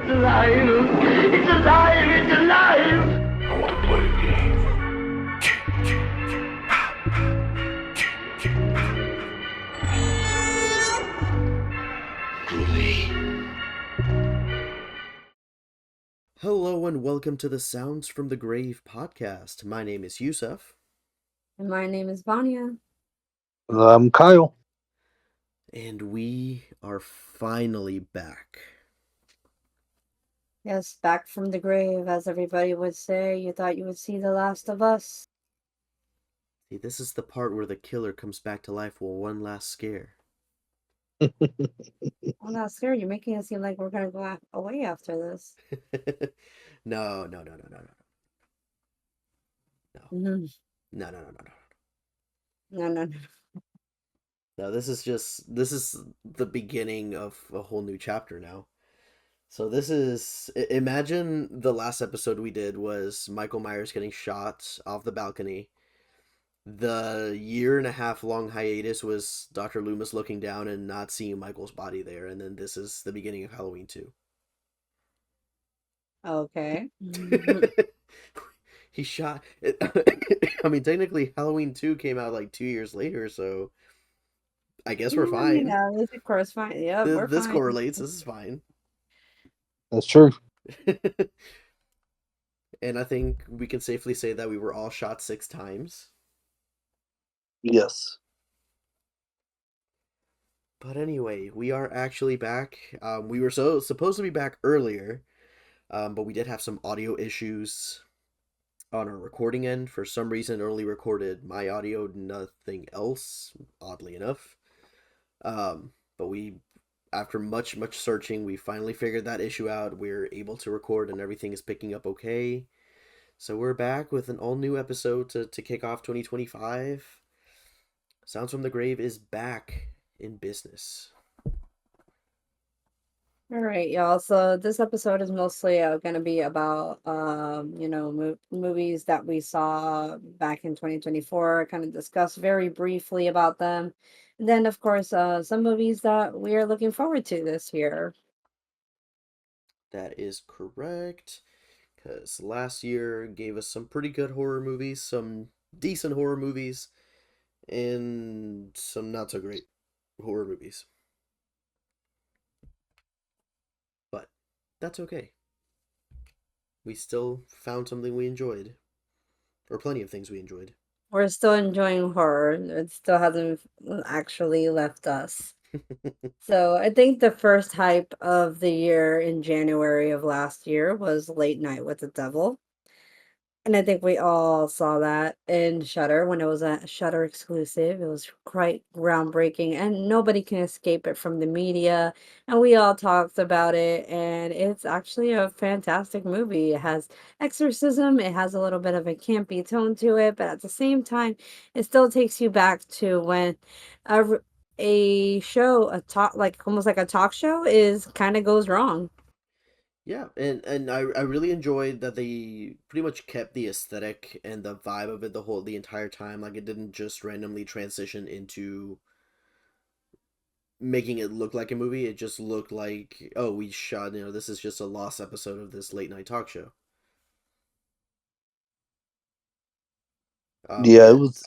alive! It's alive! It's alive! I want to play a game. Hello and welcome to the Sounds from the Grave podcast. My name is Yusuf. And my name is Vanya. I'm Kyle. And we are finally back. Yes, back from the grave, as everybody would say. You thought you would see the last of us. See, this is the part where the killer comes back to life with one last scare. I'm not scared. You're making it seem like we're gonna go away after this. No. Mm-hmm. No. No. No, this is the beginning of a whole new chapter now. So imagine the last episode we did was Michael Myers getting shot off the balcony. The 1.5 year long hiatus was Dr. Loomis looking down and not seeing Michael's body there, and then this is the beginning of Halloween 2. Okay. He shot. I mean, technically, Halloween 2 came out like 2 years later, so I guess we're fine. Yeah, this of course fine. Yeah, we're This fine. correlates. This is fine. That's true. And I think we can safely say that we were all shot 6 times. Yes. But anyway, we are actually back. We were supposed to be back earlier, but we did have some audio issues on our recording end. For some reason, it only recorded my audio, nothing else, oddly enough. But after much searching, we finally figured that issue out. We're able to record and everything is picking up okay. So we're back with an all-new episode to kick off 2025. Sounds from the Grave is back in business. All right, y'all. So this episode is mostly going to be about, movies that we saw back in 2024. Kind of discuss very briefly about them, and then of course some movies that we are looking forward to this year. That is correct, because last year gave us some pretty good horror movies, some decent horror movies, and some not so great horror movies. But that's okay. We still found something we enjoyed. Or plenty of things we enjoyed. We're still enjoying horror. It still hasn't actually left us. So I think the first hype of the year in January of last year was Late Night with the Devil. And I think we all saw that in Shudder when it was a Shudder exclusive. It was quite groundbreaking, and nobody can escape it from the media. And we all talked about it, and it's actually a fantastic movie. It has exorcism, it has a little bit of a campy tone to it, but at the same time, it still takes you back to when a show, a talk, like almost like a talk show, is kind of goes wrong. Yeah, and I really enjoyed that they pretty much kept the aesthetic and the vibe of it the entire time. Like, it didn't just randomly transition into making it look like a movie. It just looked like, oh, we shot, this is just a lost episode of this late night talk show. Yeah, it was.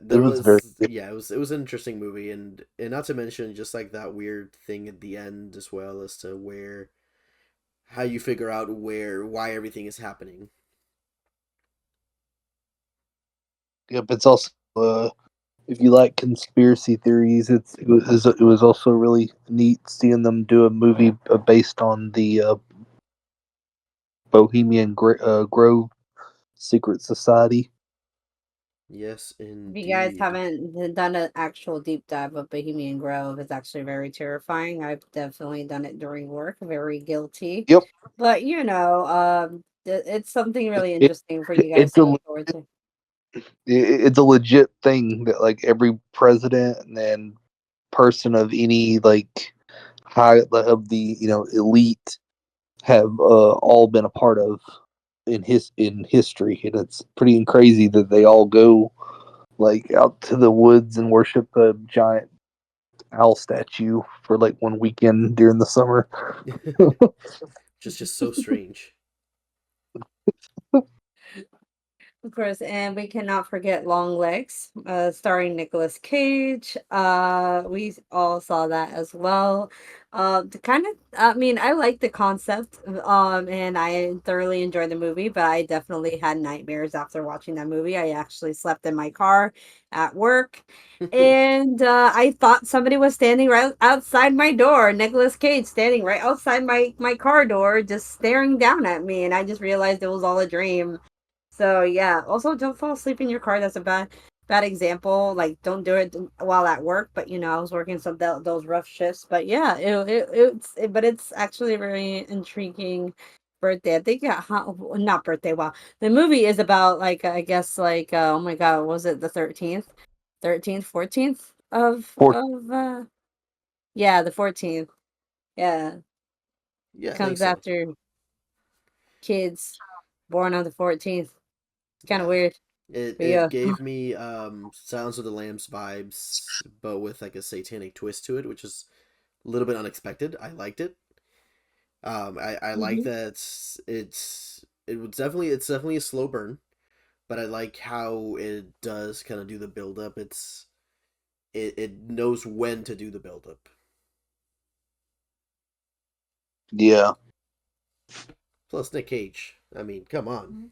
There was very good. yeah, it was an interesting movie, and not to mention just like that weird thing at the end as well, as to how you figure out why everything is happening. Yep, it's also if you like conspiracy theories, it was also really neat seeing them do a movie based on the Bohemian Grove secret society. Yes, If indeed. you guys haven't done an actual deep dive of Bohemian Grove, it's actually very terrifying. I've definitely done it during work, very guilty. Yep. But it's something really It- interesting for you guys it's to a look forward to. it's a legit thing that like every president and person of any like high of the elite have all been a part of in history, and it's pretty crazy that they all go like out to the woods and worship a giant owl statue for like one weekend during the summer. Just so strange. Of course, and we cannot forget Long Legs, starring Nicolas Cage. We all saw that as well. The kind of, I mean, I like the concept, and I thoroughly enjoyed the movie, but I definitely had nightmares after watching that movie. I actually slept in my car at work, and I thought somebody was standing right outside my door. Nicolas Cage standing right outside my car door, just staring down at me, and I just realized it was all a dream. So yeah, also don't fall asleep in your car. That's a bad example. Like don't do it while at work. But you know, I was working some those rough shifts. But yeah, but it's actually a very intriguing birthday. I think yeah, not birthday. Wow, the movie is about like I guess like oh my god, was it the 13th, 14th For yeah, the 14th. Yeah, Yeah, I think comes so. after kids born on the 14th. It's kind of Yeah. weird. It But yeah. it gave me Sounds of the Lambs vibes, but with like a satanic twist to it, which is a little bit unexpected. I liked it. I like Mhm. that it's definitely a slow burn, but I like how it does kind of do the build up. It knows when to do the build up. yeah, Plus Nick Cage. I mean, come on,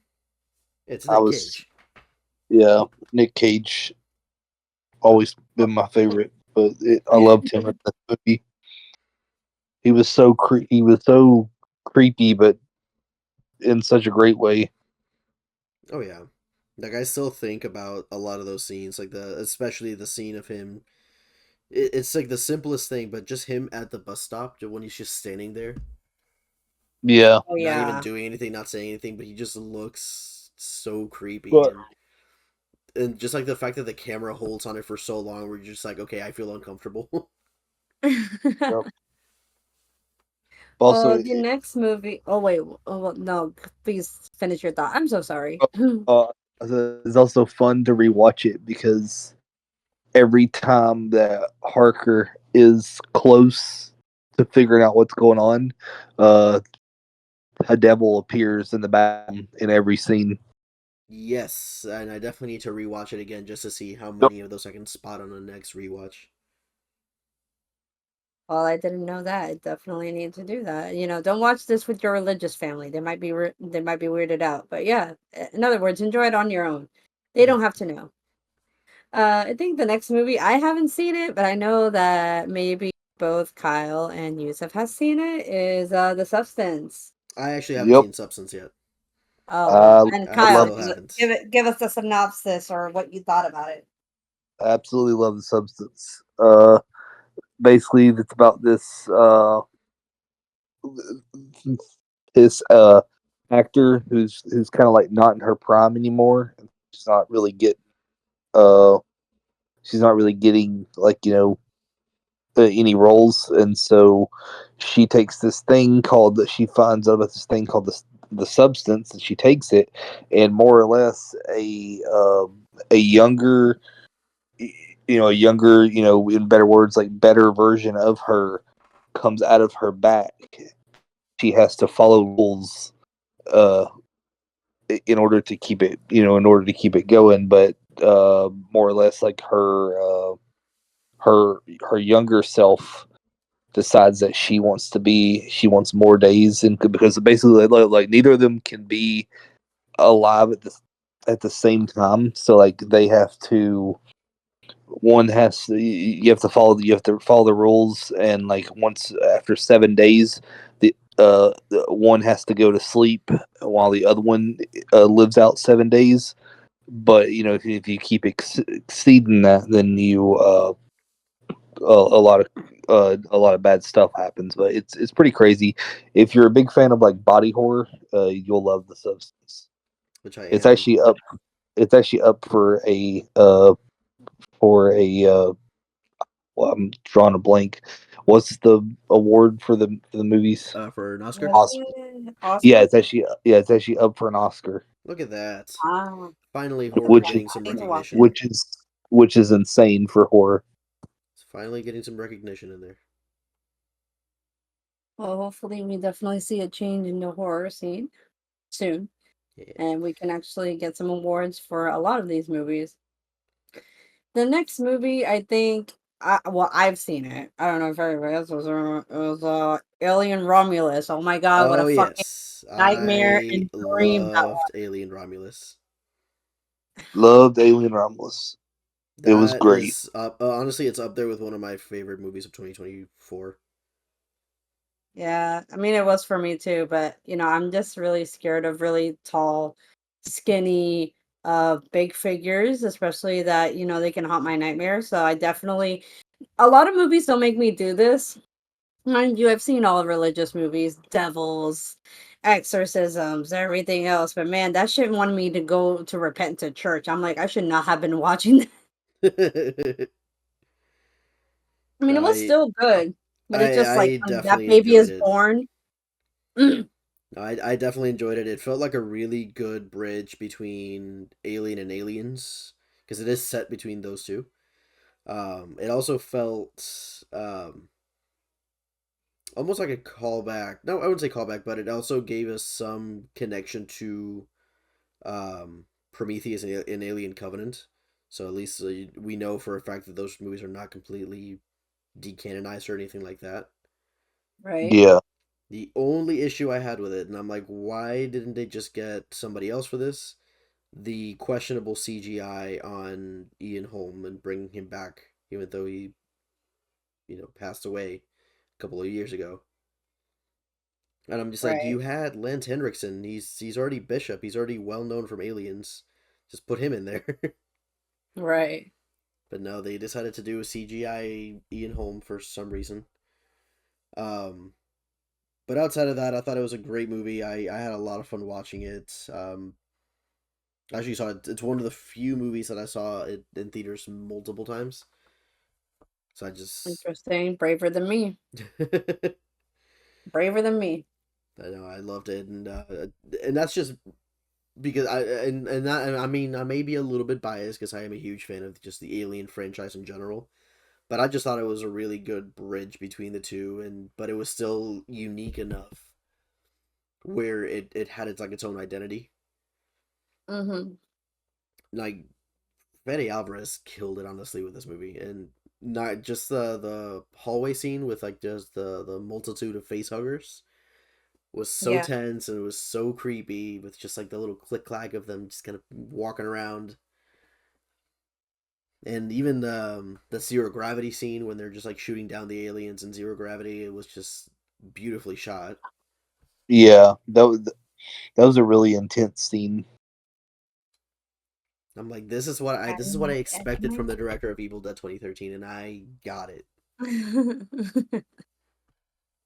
it's I Nick was Cage. yeah Nick Cage always been my favorite, but I loved him in that movie. He was so creepy, but in such a great way. Oh yeah, like I still think about a lot of those scenes, like especially the scene of him. It's like the simplest thing, but just him at the bus stop when he's just standing there, Yeah, Oh not even yeah. doing anything, not saying anything, but he just looks so creepy, but and just like the fact that the camera holds on it for so long, where you're just like, okay, I feel uncomfortable. yeah. Also, The next movie. Oh wait. Oh well, no. Please finish your thought. I'm so sorry. uh, it's also fun to rewatch it because every time that Harker is close to figuring out what's going on, uh, a devil appears in the bathroom in every scene. Yes, and I definitely need to rewatch it again just to see how Yep. many of those I can spot on the next rewatch. Well, I didn't know that. I definitely need to do that. You know, don't watch this with your religious family. They might be weirded out. But yeah, in other words, enjoy it on your own. They don't have to know. I think the next movie I haven't seen it, but I know that maybe both Kyle and Yusuf has seen it. Is The Substance. I actually haven't Yep. seen Substance yet. Oh well, I and I Kyle, love still haven't. give us a synopsis or what you thought about it. absolutely love the substance. Basically, it's about this actor who's kind of like not in her prime anymore. She's not really get uh she's not really getting like any roles, and so she takes this thing called that she finds out about this thing called the substance, and she takes it, and more or less a younger a younger in better words like better version of her comes out of her back. She has to follow rules uh in order to keep it going, but more or less like her younger self decides that she wants more days, and because basically like neither of them can be alive at the same time, so like they have to one has to you have to follow the rules, and like once after 7 days the one has to go to sleep while the other one lives out 7 days. But if you keep exceeding that, then you a lot of bad stuff happens. But it's pretty crazy. If you're a big fan of like body horror, you'll love the substance. Which I It's am. actually up. It's actually up for a well, I'm drawing a blank. What's the award for the movies? For an Oscar. Was Oscar. it Oscar? It's actually up for an Oscar, Look at that. Ah, Finally, horror which is getting I some need to watch recognition. it. which is insane for horror. It's finally getting some recognition in there. Well, hopefully we definitely see a change in the horror scene soon, Yeah. and we can actually get some awards for a lot of these movies. The next movie, I think, well, I've seen it. I don't know if everybody else was. It was Alien Romulus. Oh my god, what a Oh fucking yes, nightmare I and dream that loved Alien Romulus. Loved Alien Romulus. It was That great. is up. Honestly, it's up there with one of my favorite movies of 2024. Yeah, I mean, it was for me too, but I'm just really scared of really tall, skinny, big figures, especially that, they can haunt my nightmares. So I definitely, a lot of movies don't make me do this. Mind you, I've seen all religious movies, devils, exorcisms, everything else, but man, that shit wanted me to go to repent to church. I'm like, I should not have been watching that. I mean, it was I still good, but it's just like I when that definitely baby enjoyed is it. born. Mm, I definitely enjoyed it. It felt like a really good bridge between Alien and Aliens because it is set between those two. It also felt almost like a callback. No, I wouldn't say callback, but it also gave us some connection to Prometheus and Alien Covenant. So at least we know for a fact that those movies are not completely decanonized or anything like that. right, Yeah. The only issue I had with it, and I'm like, why didn't they just get somebody else for this? The questionable CGI on Ian Holm and bringing him back, even though he, passed away a couple of years ago. And I'm just like, right, you had Lance Henriksen. He's already Bishop. He's already well known from Aliens. Just put him in there. right. But no, they decided to do a CGI Ian Holm for some reason. Um, but outside of that, I thought it was a great movie. I had a lot of fun watching it. I actually saw it. It's one of the few movies that I saw it in theaters multiple times. So I just, Interesting. Braver than me. I Braver than me. know I loved it, and that's just because and I mean I may be a little bit biased because I am a huge fan of just the Alien franchise in general. But I just thought it was a really good bridge between the two, and but it was still unique enough where it had its own identity. Hmm. Like Fede Alvarez killed it honestly with this movie, and not just the hallway scene with like just the multitude of face huggers was so Yeah. tense and it was so creepy with just like the little click clack of them just kind of walking around, and even the zero gravity scene when they're just like shooting down the aliens in zero gravity, it was just beautifully shot. Yeah. That was a really intense scene. I'm like, this is what I And get expected my from the director of Evil Dead 2013, and I got it.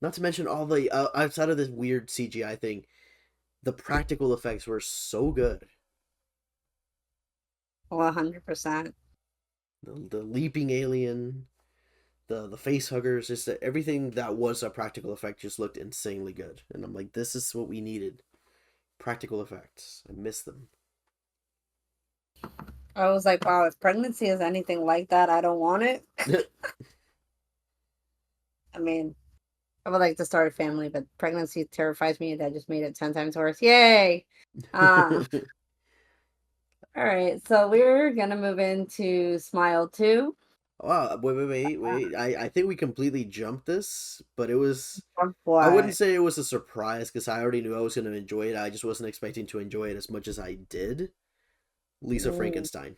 Not to mention all the outside of this weird CGI thing, the practical effects were so good. 100%. The leaping alien, the face huggers, just everything that was a practical effect just looked insanely good. And I'm like, this is what we needed. Practical effects. I miss them. I was like, wow, if pregnancy is anything like that, I don't want it. I mean, I would like to start a family, but pregnancy terrifies me. That just made it 10 times worse. Yay! Uh, all right. So we're gonna move into Smile 2. Wow, wait. I think we completely jumped this, but it was. Or I wouldn't what? say it was a surprise because I already knew I was going to enjoy it. I just wasn't expecting to enjoy it as much as I did. Lisa Mm. Frankenstein.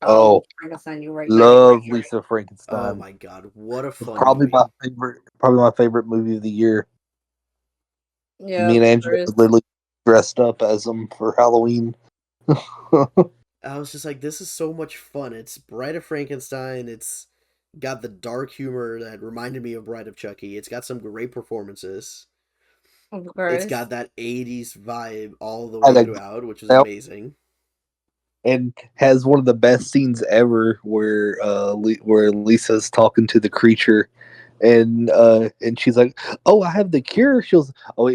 Oh, Oh, Lisa Frankenstein, you're right. You're right. You're right. love You're right. Lisa Oh Frankenstein. my god, what a fun Probably my movie. favorite. Probably my favorite movie of the year. Me Yeah, and there Angela is. literally dressed up as them for Halloween. I was just like, this is so much fun. It's Bride of Frankenstein. It's got the dark humor that reminded me of Bride of Chucky. It's got some great performances. Of It's course. got that 80s vibe all the Had way a throughout, which was great amazing. and has one of the best scenes ever where where Lisa's talking to the creature and she's like, "Oh, I have the cure." She was, "Oh,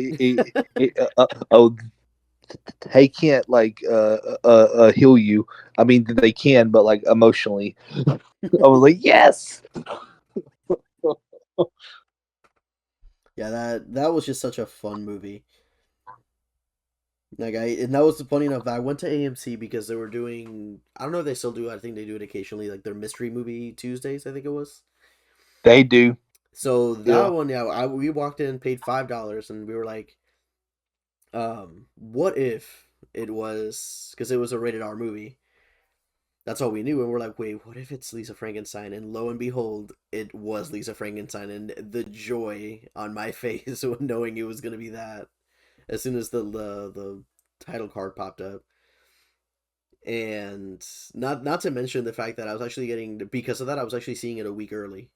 oh, they can't like heal you. I mean, they can, but like emotionally." I was like, "Yes." Yeah, that was just such a fun movie. Like and that was funny enough. I went to AMC because they were doing. I don't know if they still do. I think they do it occasionally, like their mystery movie Tuesdays. I think it was. They do. So that Yeah. one, yeah, we walked in, paid $5, and we were like, what if it was because it was a rated R movie? That's all we knew, and we're like, wait, what if it's Lisa Frankenstein? And lo and behold, it was Lisa Frankenstein, and the joy on my face when knowing it was gonna be that as soon as the title card popped up. And not to mention the fact that I was actually getting because of that I was actually seeing it a week early,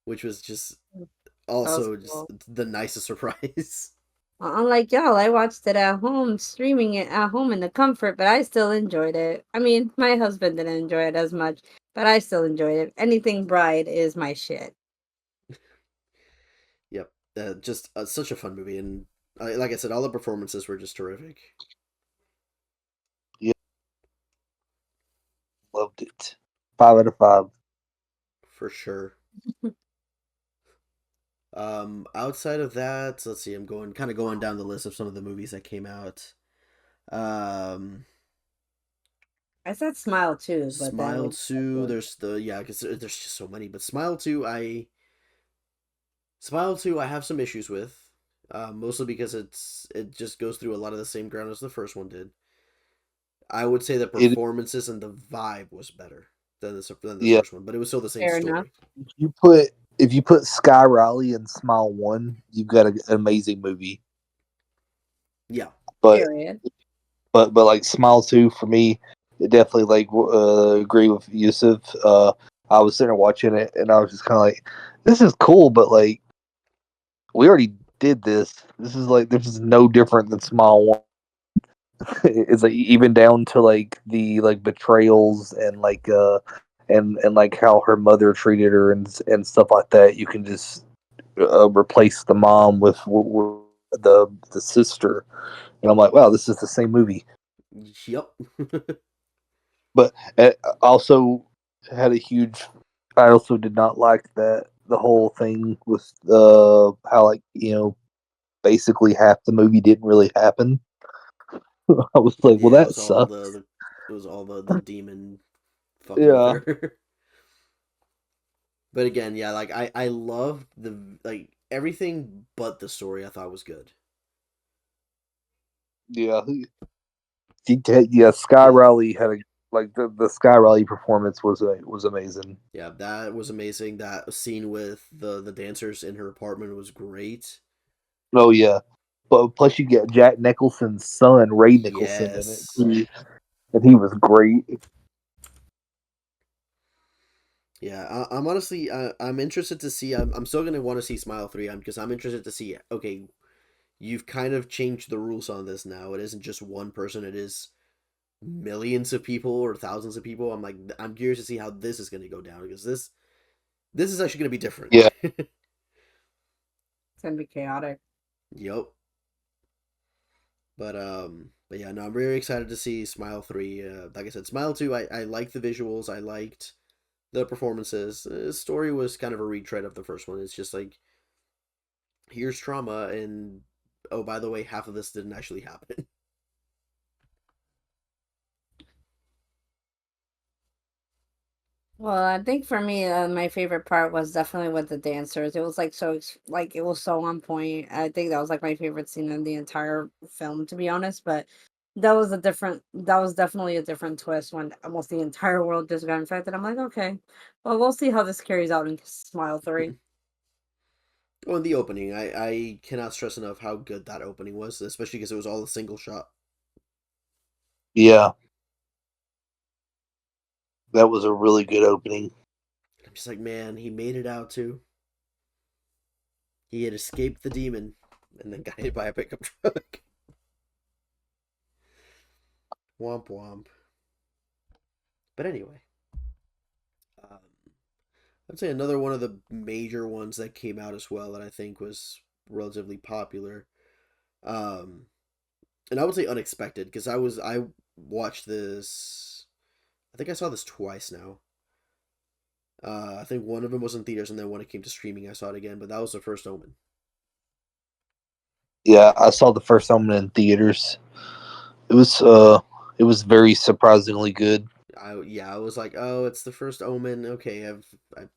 which was just That was also just cool. the nicest surprise. Unlike y'all, I watched it at home, streaming it at home in the comfort, but I still enjoyed it. I mean, my husband didn't enjoy it as much, but I still enjoyed it. Anything Bride is my shit. Yep, just such a fun movie, and like I said, all the performances were just terrific Yeah. Loved it. 5 out of 5. for sure. Outside of that, let's see. I'm going down the list of some of the movies that came out. Um, I said Smile too, but that Smile was 2. There's because there's just so many. But Smile 2, I have some issues with, mostly because it just goes through a lot of the same ground as the first one did. I would say the It performances and the vibe was better than the yeah. first one, but it was still the same fair enough. story. If you put Sky Riley in Smile 1, you've got an amazing movie. Yeah, But Period. like Smile 2 for me, it definitely like agree with Yusuf. I was sitting there watching it and I was just kind of like, this is cool, but like we already did this. This is no different than Smile 1. It's like even down to like the like betrayals and like and like how her mother treated her and stuff like that. You can just replace the mom with the sister, and I'm like, wow, this is the same movie. yep. But also had a huge. I also did not like that the whole thing with how like basically half the movie didn't really happen. I was like, well, Yeah, that sucks. it was all the demon fucking with Yeah, her. But again, yeah, like I loved the like everything but the story. I thought was good. yeah. Yeah, Sky The Riley had a like the Sky Riley performance was amazing. Yeah, that was amazing. That scene with the dancers in her apartment was great. Oh yeah, but plus you get Jack Nicholson's son Ray Nicholson in it Yes. too, and he was great. Yeah, I'm honestly I'm interested to see. I'm still gonna want to see Smile 3 because I'm interested to see. Okay, you've kind of changed the rules on this now. It isn't just one person. It is millions of people or thousands of people. I'm curious to see how this is gonna go down because this is actually gonna be different. Yeah, It's gonna be chaotic. Yep. But yeah, no, I'm very excited to see Smile 3. Like I said, Smile 2, I liked the visuals, I liked the performances. The story was kind of a retread of the first one. It's just like, here's trauma, and oh, by the way, half of this didn't actually happen. Well, I think for me, my favorite part was definitely with the dancers. It was like like it was so on point. I think that was like my favorite scene in the entire film, to be honest. But that was definitely a different twist when almost the entire world just got infected. I'm like, okay, well, we'll see how this carries out in Smile 3. Well, in the opening, I cannot stress enough how good that opening was, especially because it was all a single shot. yeah, that was a really good opening. I'm just like, man, he made it out too. He had escaped the demon and then got hit by a pickup truck. Womp womp. But anyway, um, I'd say another one of the major ones that came out as well that I think was relatively popular. Um, and I would say unexpected because I watched this. I think I saw this twice now. I think one of them was in theaters, and then when it came to streaming, I saw it again. But that was the first Omen. Yeah, I saw the first Omen in theaters. It was it was very surprisingly good. I was like, oh, it's the first Omen. Okay,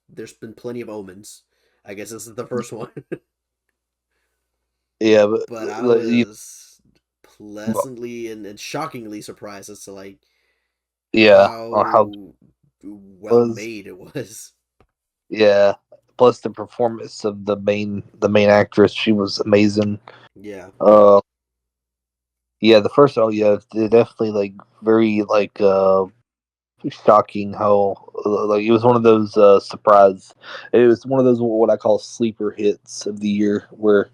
there's been plenty of Omens. I guess this is the first one. Yeah, but But I like, was pleasantly and shockingly surprised as to like yeah, how it how well was. made it was. Yeah, plus the performance of the main actress, she was amazing. Yeah. Uh, yeah, the first oh yeah, they definitely like very like shocking how like it was one of those surprise. It was one of those what I call sleeper hits of the year where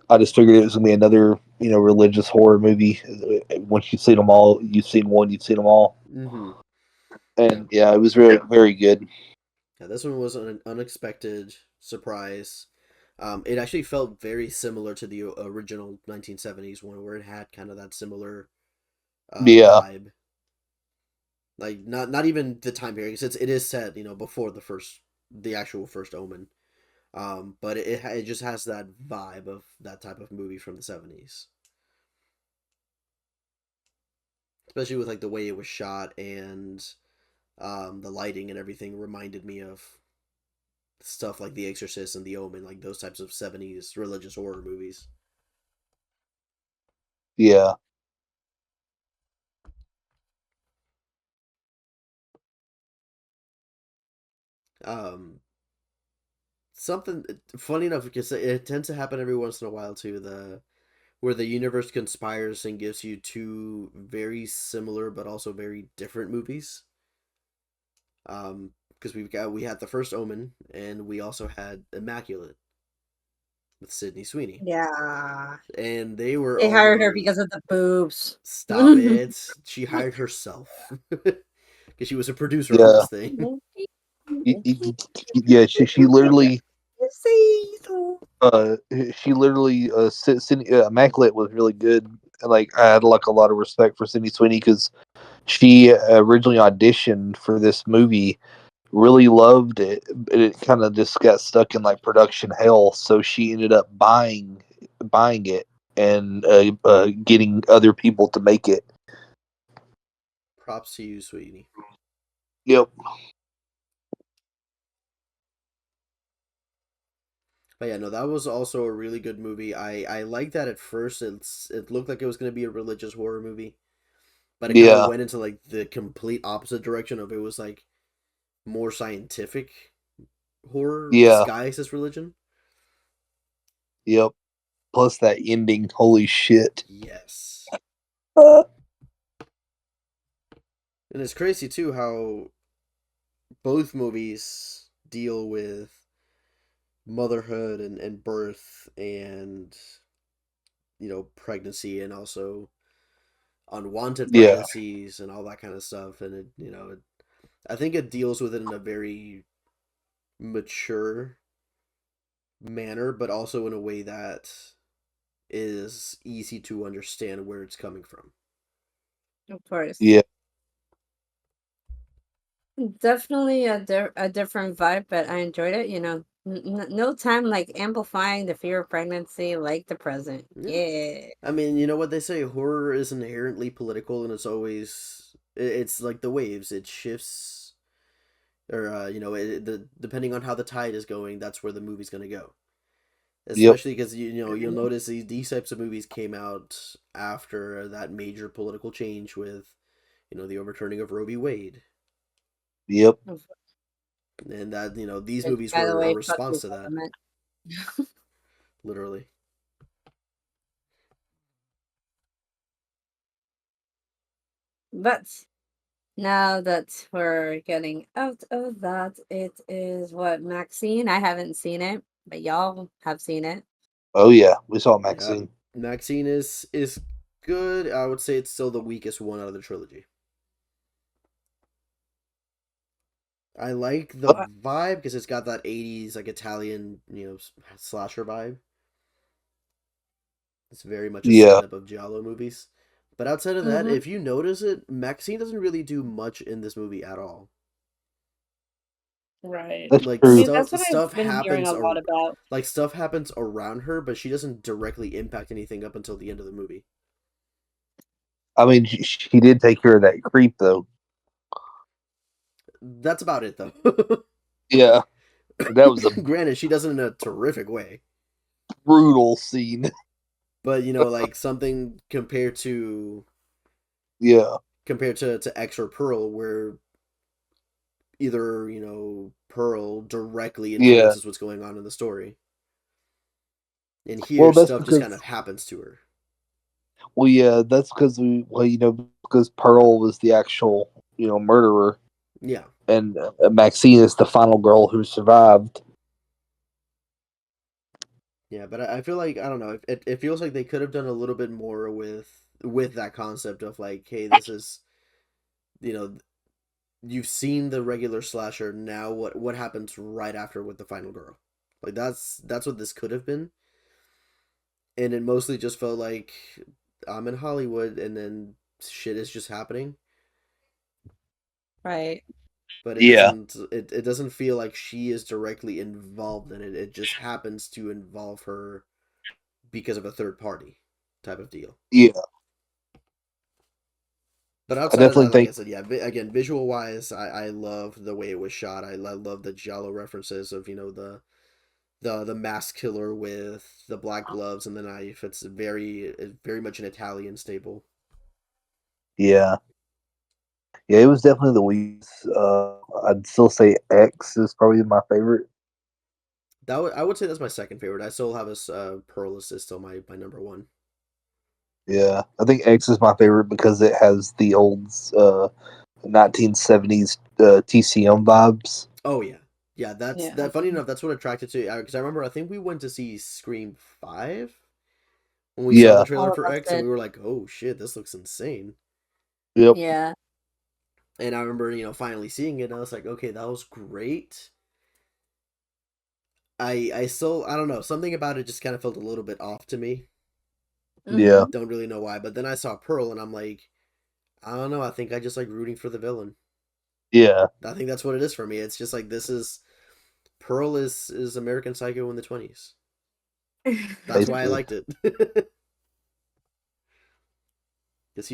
I just figured it was gonna be another religious horror movie. Once you've seen them all, you've seen one, you've seen them all, Mm-hmm. and yeah, it was really very good. Yeah, this one was an unexpected surprise. It actually felt very similar to the original 1970s one, where it had kind of that similar Yeah, vibe. Like not even the time period, because it is set before the actual first Omen. But it just has that vibe of that type of movie from the 70s, especially with like the way it was shot and the lighting and everything reminded me of stuff like The Exorcist and The Omen, like those types of 70s religious horror movies. yeah, Um, Something funny enough because it tends to happen every once in a while too. The Where the universe conspires and gives you two very similar but also very different movies. Because we had the first Omen and we also had Immaculate with Sydney Sweeney, Yeah. and they were They hired her always because of the boobs. stop it. She hired herself because she was a producer on yeah. this thing. Yeah, she literally uh she literally Cindy, Immaculate was really good. Like I had like a lot of respect for Sydney Sweeney because she originally auditioned for this movie, really loved it, but it kind of just got stuck in like production hell. So she ended up buying it and getting other people to make it. Props to you, Sweeney. Yep. But yeah, no, that was also a really good movie. I like that at first. It looked like it was gonna be a religious horror movie, but it kind of Yeah. went into like the complete opposite direction of it was like more scientific horror Yeah. disguised as religion. Yep. Plus that ending, holy shit. Yes, Uh, and it's crazy too how both movies deal with motherhood and birth and pregnancy and also unwanted yeah. pregnancies and all that kind of stuff, and I think it deals with it in a very mature manner, but also in a way that is easy to understand where it's coming from. Of course. Yeah. Definitely a different vibe, but I enjoyed it. No time like amplifying the fear of pregnancy like the present. Yeah, Yeah. I mean, you know what they say, horror is inherently political, and it's like the waves, it shifts, or depending on how the tide is going, that's where the movie's going to go. Yep. Especially because you'll notice these types of movies came out after that major political change with the overturning of Roe v. Wade, Yep. and that these Which, movies by the were a way, fuck response you, to that, government. literally. But now that we're getting out of that, it is what, Maxine? I haven't seen it, but y'all have seen it. Oh yeah, we saw Yeah, Maxine. Maxine is good. I would say it's still the weakest one out of the trilogy. I like the Oh, vibe because it's got that '80s like Italian slasher vibe. It's very much a yeah. setup of giallo movies. But outside of that, Mm-hmm. if you notice it, Maxine doesn't really do much in this movie at all. Right. That's Like I true. mean, stuff that's what I've stuff been hearing happens a lot about. like stuff happens around her, but she doesn't directly impact anything up until the end of the movie. I mean, she did take care of that creep though. That's about it though. Yeah, that was a Granted, she does it in a terrific way, brutal scene. but like something Yeah, compared to X or Pearl, where either Pearl directly yeah. influences what's going on in the story, and here Well, that's stuff just kind because of happens to her. well, yeah, that's because because Pearl was the actual murderer, Yeah, and Maxine is the final girl who survived. yeah, but I feel like I don't know. It feels like they could have done a little bit more with that concept of like, hey, this is you know you've seen the regular slasher. Now what happens right after with the final girl? Like that's what this could have been, and it mostly just felt like I'm in Hollywood, and then shit is just happening. Right. But Yeah, it doesn't feel like she is directly involved in it. It just happens to involve her because of a third party type of deal. yeah. But I outside of definitely that, like I think said, yeah, again, visual wise, I love the way it was shot. I love the giallo references of the mask killer with the black gloves and the knife. It's very much an Italian staple. yeah, yeah. It was definitely the weakest. I'd still say X is probably my favorite. I would say that's my second favorite. I still have a Pearl is still my number one. Yeah, I think X is my favorite because it has the old 1970s TCM vibes. Oh yeah, yeah. That's Yeah. that. Funny enough, that's what attracted to because I remember I think we went to see Scream 5 when we saw the Yeah, trailer All of for us X, and did. we were like, "Oh shit, this looks insane." yep, Yeah. And I remember finally seeing it, and I was like, "Okay, that was great." I still I don't know, something about it just kind of felt a little bit off to me. yeah, Mm-hmm. Don't really know why, but then I saw Pearl, and I'm like, I don't know. I think I just like rooting for the villain. yeah. I think that's what it is for me. It's just like this is Pearl is American Psycho in the 20s. That's why I Basically, liked it. Because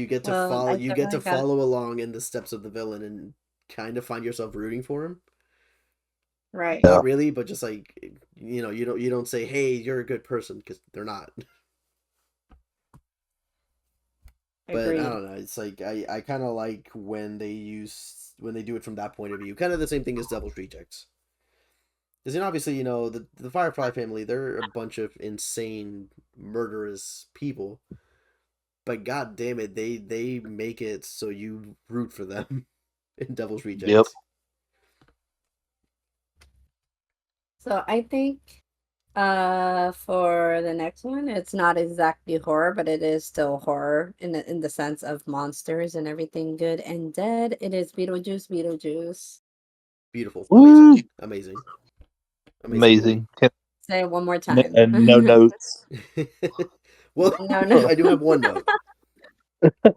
Well, I you get to definitely got follow along in the steps of the villain and kind of find yourself rooting for him. right. Not yeah, really, but just like you don't say, "Hey, you're a good person," because they're not. But I Agreed. don't know. It's like I kind of like when they do it from that point of view. Kind of the same thing as Devil's Rejects. Because obviously the Firefly family, they're a bunch of insane murderous people. But god damn it, they make it so you root for them in Devil's yep, Rejects. So I think for the next one, it's not exactly horror, but it is still horror in the sense of monsters and everything good and dead. It is Beetlejuice, Beetlejuice. Beautiful, amazing, woo, amazing, amazing movie. amazing. Say it one more time. And no notes. Well, No, no. I do have one note.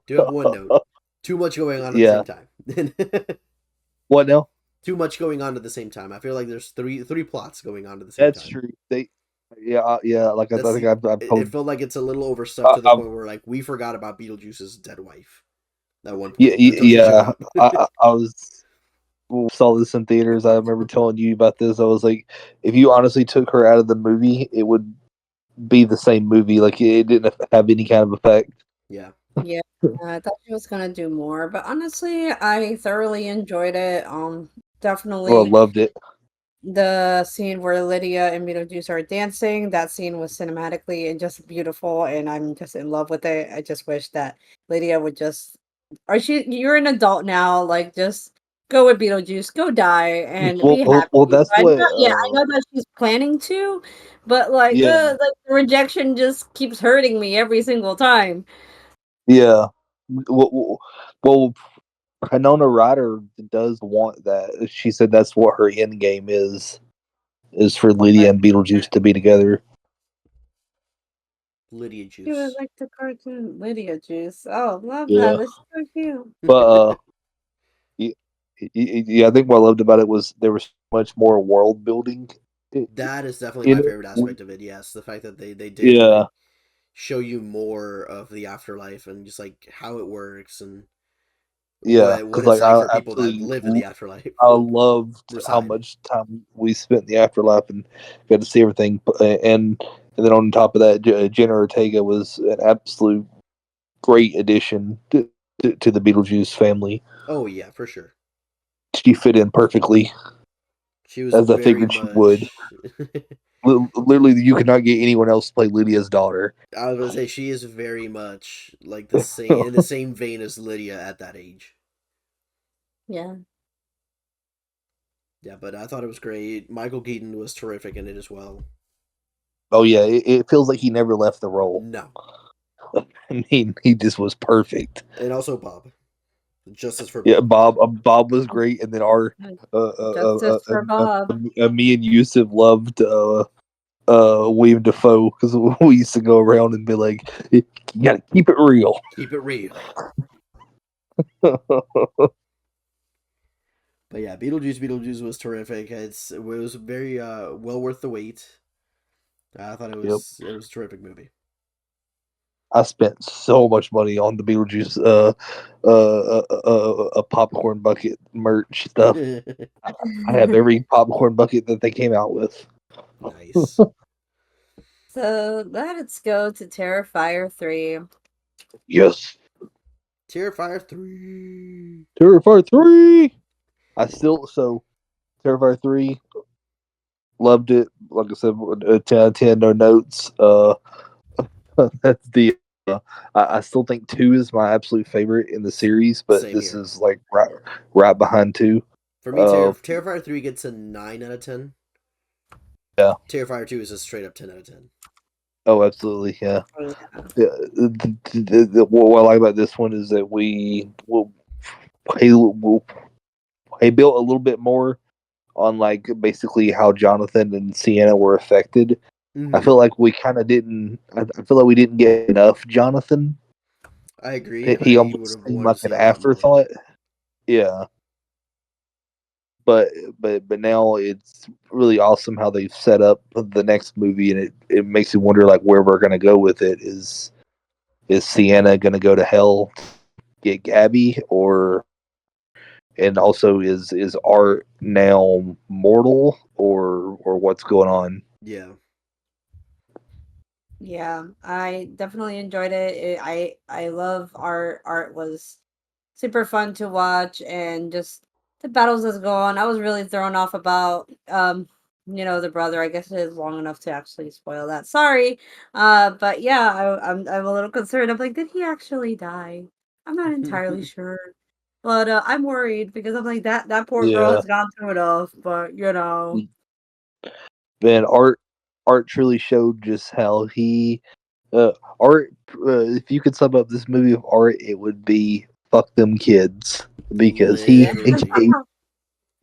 Do have one note. Too much going on at the Yeah. same time. What now? Too much going on at the same time. I feel like there's three plots going on at the same That's time. true. Yeah, yeah. Like I That's think the I've it told. felt like it's a little overstuck to the I've point where like we forgot about Beetlejuice's dead wife at one yeah, point until she showed yeah. up. I was saw this in theaters. I remember telling you about this. I was like, if you honestly took her out of the movie, it would be the same movie. Like it didn't have any kind of effect. Yeah. Yeah, I thought she was gonna do more, but honestly, I thoroughly enjoyed it. Well, Definitely loved it. the scene where Lydia and Beetlejuice are dancing, that scene was cinematically and just beautiful, and I'm just in love with it. I just wish that Lydia would just, you're an adult now, like just go with Beetlejuice, go die and be Well, happy. that's I what. know, yeah, I know that she's planning to, but like, Yeah, like the rejection just keeps hurting me every single time. yeah. Well, Winona Ryder does want that. She said that's what her end game is for Lydia But and Beetlejuice to be together. Lydia she was Juice. like the cartoon Lydia Juice. Oh, love that. Yeah, That's so cute. but yeah, Yeah, I think what I loved about it was there was much more world building That is definitely in my it. favorite aspect of it. Yes, the fact that they did Yeah, like show you more of the afterlife and just like how it works and yeah, what because it's like like for people that live in the afterlife. I loved how Reside. much time we spent in the afterlife and got to see everything. And then on top of that, Jenna Ortega was an absolute great addition to the Beetlejuice family. Oh yeah, for sure. She fit in perfectly, She was as I very figured she would. much. Literally, you could not get anyone else to play Lydia's daughter. I was gonna say she is very much like the same in the same vein as Lydia at that age. Yeah. Yeah, but I thought it was great. Michael Keaton was terrific in it as well. Oh yeah, it feels like he never left the role. No, I mean, he just was perfect. and also Bob. Justice for Yeah, Bob. Bob was great, and then our Justice for Bob. me and Yusuf loved William Defoe because we used to go around and be like, you gotta keep it real. Keep it real. But yeah, Beetlejuice was terrific. It was very well worth the wait. I thought Yep. it was a terrific movie. I spent so much money on the Beetlejuice a popcorn bucket merch stuff. I have every popcorn bucket that they came out with. Nice. So let's go to Terrifier 3. Yes, Terrifier 3. Terrifier 3. I still so Terrifier 3 loved it. Like I said, 10 out of 10, no notes. That's the. I still think 2 is my absolute favorite in the series, but Same this here. is like right behind 2. For me, Uh, Terrifier 3 gets a 9 out of 10. yeah. Terrifier 2 is a straight up 10 out of 10. Oh, absolutely. Yeah. Oh, yeah. Yeah. What I like about this one is that we built a little bit more on like basically how Jonathan and Sienna were affected. I Mm-hmm. feel like we kind of didn't. I feel like we didn't get enough Jonathan. I agree. He I would almost have seemed wanted like to an see a lot more. afterthought. Yeah, but but now it's really awesome how they've set up the next movie, and it makes you wonder like where we're gonna go with it. Is Sienna gonna go to hell to get Gabby, or and also is Art now mortal, or what's going on? Yeah. Yeah, I definitely enjoyed it. I love art. Art was super fun to watch, and just the battles that's going on. I was really thrown off about the brother. I guess it is long enough to actually spoil that. Sorry. But yeah, I'm a little concerned. I'm like, did he actually die? I'm not entirely sure. But I'm worried because I'm like that poor girl Yeah, has gone through enough, but man, Art truly showed just how he uh, Art. If you could sum up this movie of Art, it would be fuck them kids because he Literally. gave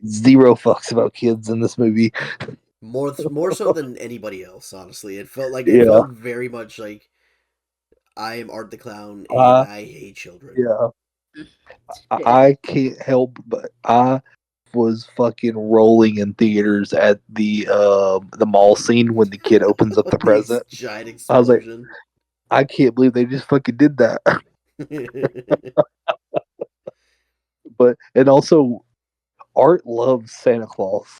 zero fucks about kids in this movie. More so than anybody else, honestly. It Yeah, felt very much like I am Art the Clown and uh, I hate children. yeah. Yeah. I can't help but I was fucking rolling in theaters at the mall scene when the kid opens up the The present. giant I was like, explosion. I can't believe they just fucking did that. But and also Art loves Santa Claus.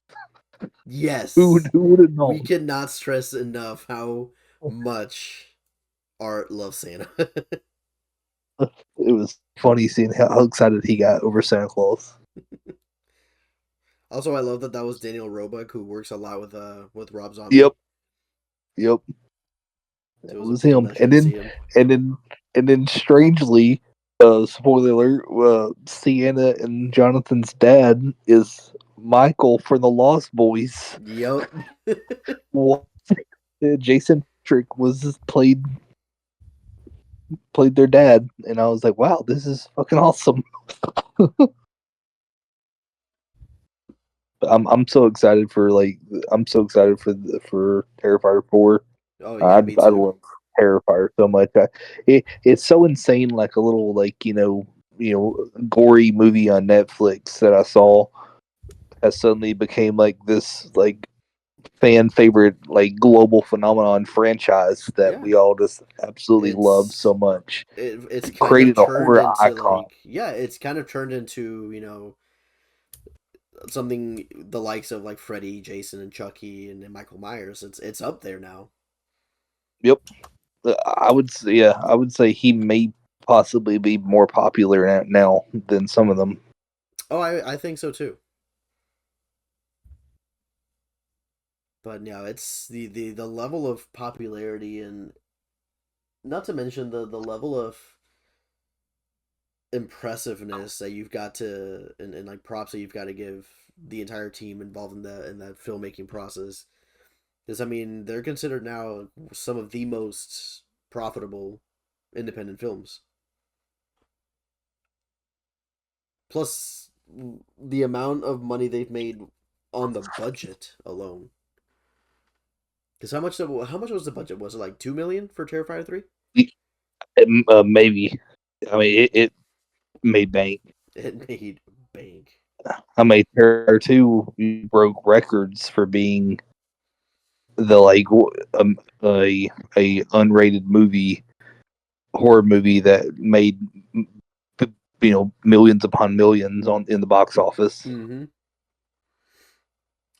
Yes. Who would have We known? cannot stress enough how much Art loves Santa. It was funny seeing how excited he got over Santa Claus. Also, I love that that was Daniel Roebuck, who works a lot with Rob Zombie. Yep, yep, So it it was a was cool him. pleasure to see him. And then and then strangely, spoiler alert, Sienna and Jonathan's dad is Michael from the Lost Boys. Yup. What? Jason Patrick was played their dad, and I was like, wow, this is fucking awesome. I'm so excited for I'm so excited for Terrifier 4. Oh yeah, me I too. love Terrifier so much. It's so insane, like a little gory movie on Netflix that I saw has suddenly became like this like fan favorite like global phenomenon franchise that Yeah, we all just absolutely love it's so much. it's kind of Created a turned horror into icon. like, yeah, it's kind of turned into, something the likes of like Freddy, Jason, and Chucky, and Michael Myers. It's up there now. Yep. I would say he may possibly be more popular now than some of them. Oh, I think so too. But yeah, it's the level of popularity, and not to mention the level of impressiveness that you've got to, and like props that you've got to give the entire team involved in that filmmaking process. Because I mean, they're considered now some of the most profitable independent films. Plus the amount of money they've made on the budget alone. Because how much was the budget? Was it like 2 million for Terrifier 3? Maybe. I mean, it made bank. It made bank. I mean, Terror 2 broke records for being the like a unrated movie horror movie that made millions upon millions on in the box office. Mm-hmm.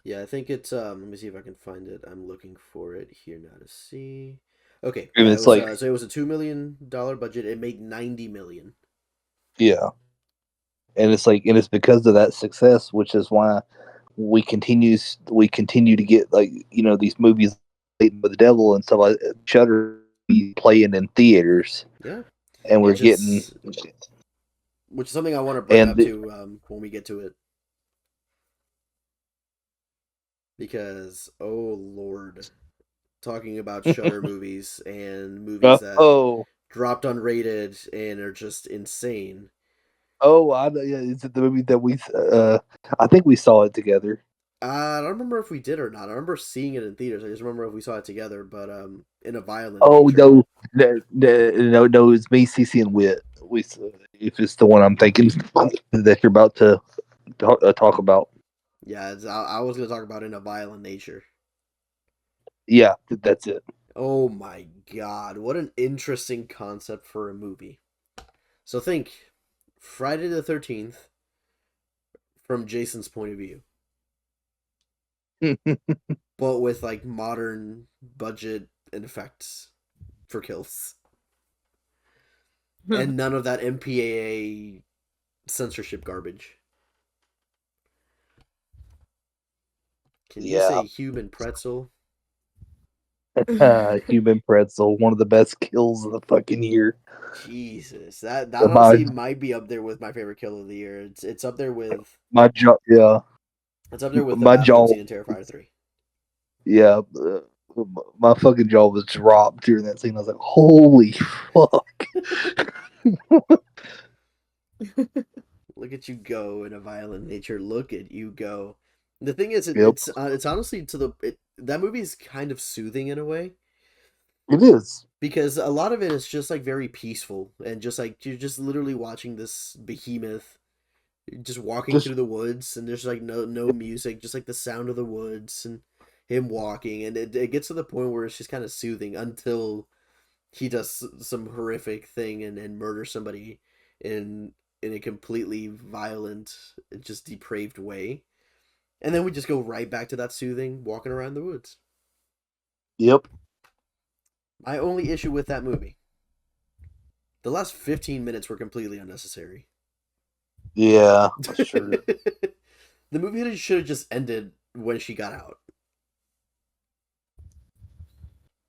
Yeah, I think it's let me see if I can find it. I'm looking for it here now to see. Okay, And yeah, it it's was like, so it was a $2 million budget. It made 90 million. yeah, and it's like, and it's because of that success, which is why we continue to get like these movies with the devil and stuff like Shutter playing in theaters, Yeah, and we're which getting is which is something I want to bring up and to when we get to it, because oh Lord, talking about Shutter movies and movies that oh dropped unrated and are just insane. yeah, is it the movie that I think we saw it together. I don't remember if we did or not. I remember seeing it in theaters. I just remember if we saw it together, but in a violent Oh nature. no, it's me, CC, and Wit. If it's the one I'm thinking that you're about to talk about. Yeah, I was gonna talk about in a violent nature. Yeah, that's it. Oh my god, what an interesting concept for a movie. So think Friday the 13th from Jason's point of view, but with like modern budget and effects for kills. And none of that MPAA censorship garbage. Can you Yeah, say human pretzel? human pretzel, one of the best kills of the fucking year. Jesus, that My honestly might be up there with my favorite kill of the year. It's up there with my jaw, yeah, the my bathroom jaw, scene in Terrifier 3. yeah, my fucking jaw was dropped during that scene. I was like, holy fuck. Look at you go in a violent nature. Look at you go. The thing is, Yep, it's honestly that movie is kind of soothing in a way, it is. because a lot of it is just like very peaceful, and just like you're just literally watching this behemoth just walking Just through the woods, and there's like no music, just like the sound of the woods and him walking, and it gets to the point where it's just kind of soothing until he does some horrific thing and murders somebody in a completely violent, just depraved way, and then we just go right back to that soothing walking around the woods. yep, My only issue with that movie, the last 15 minutes were completely unnecessary. yeah, that's true. The movie should have just ended when she got out.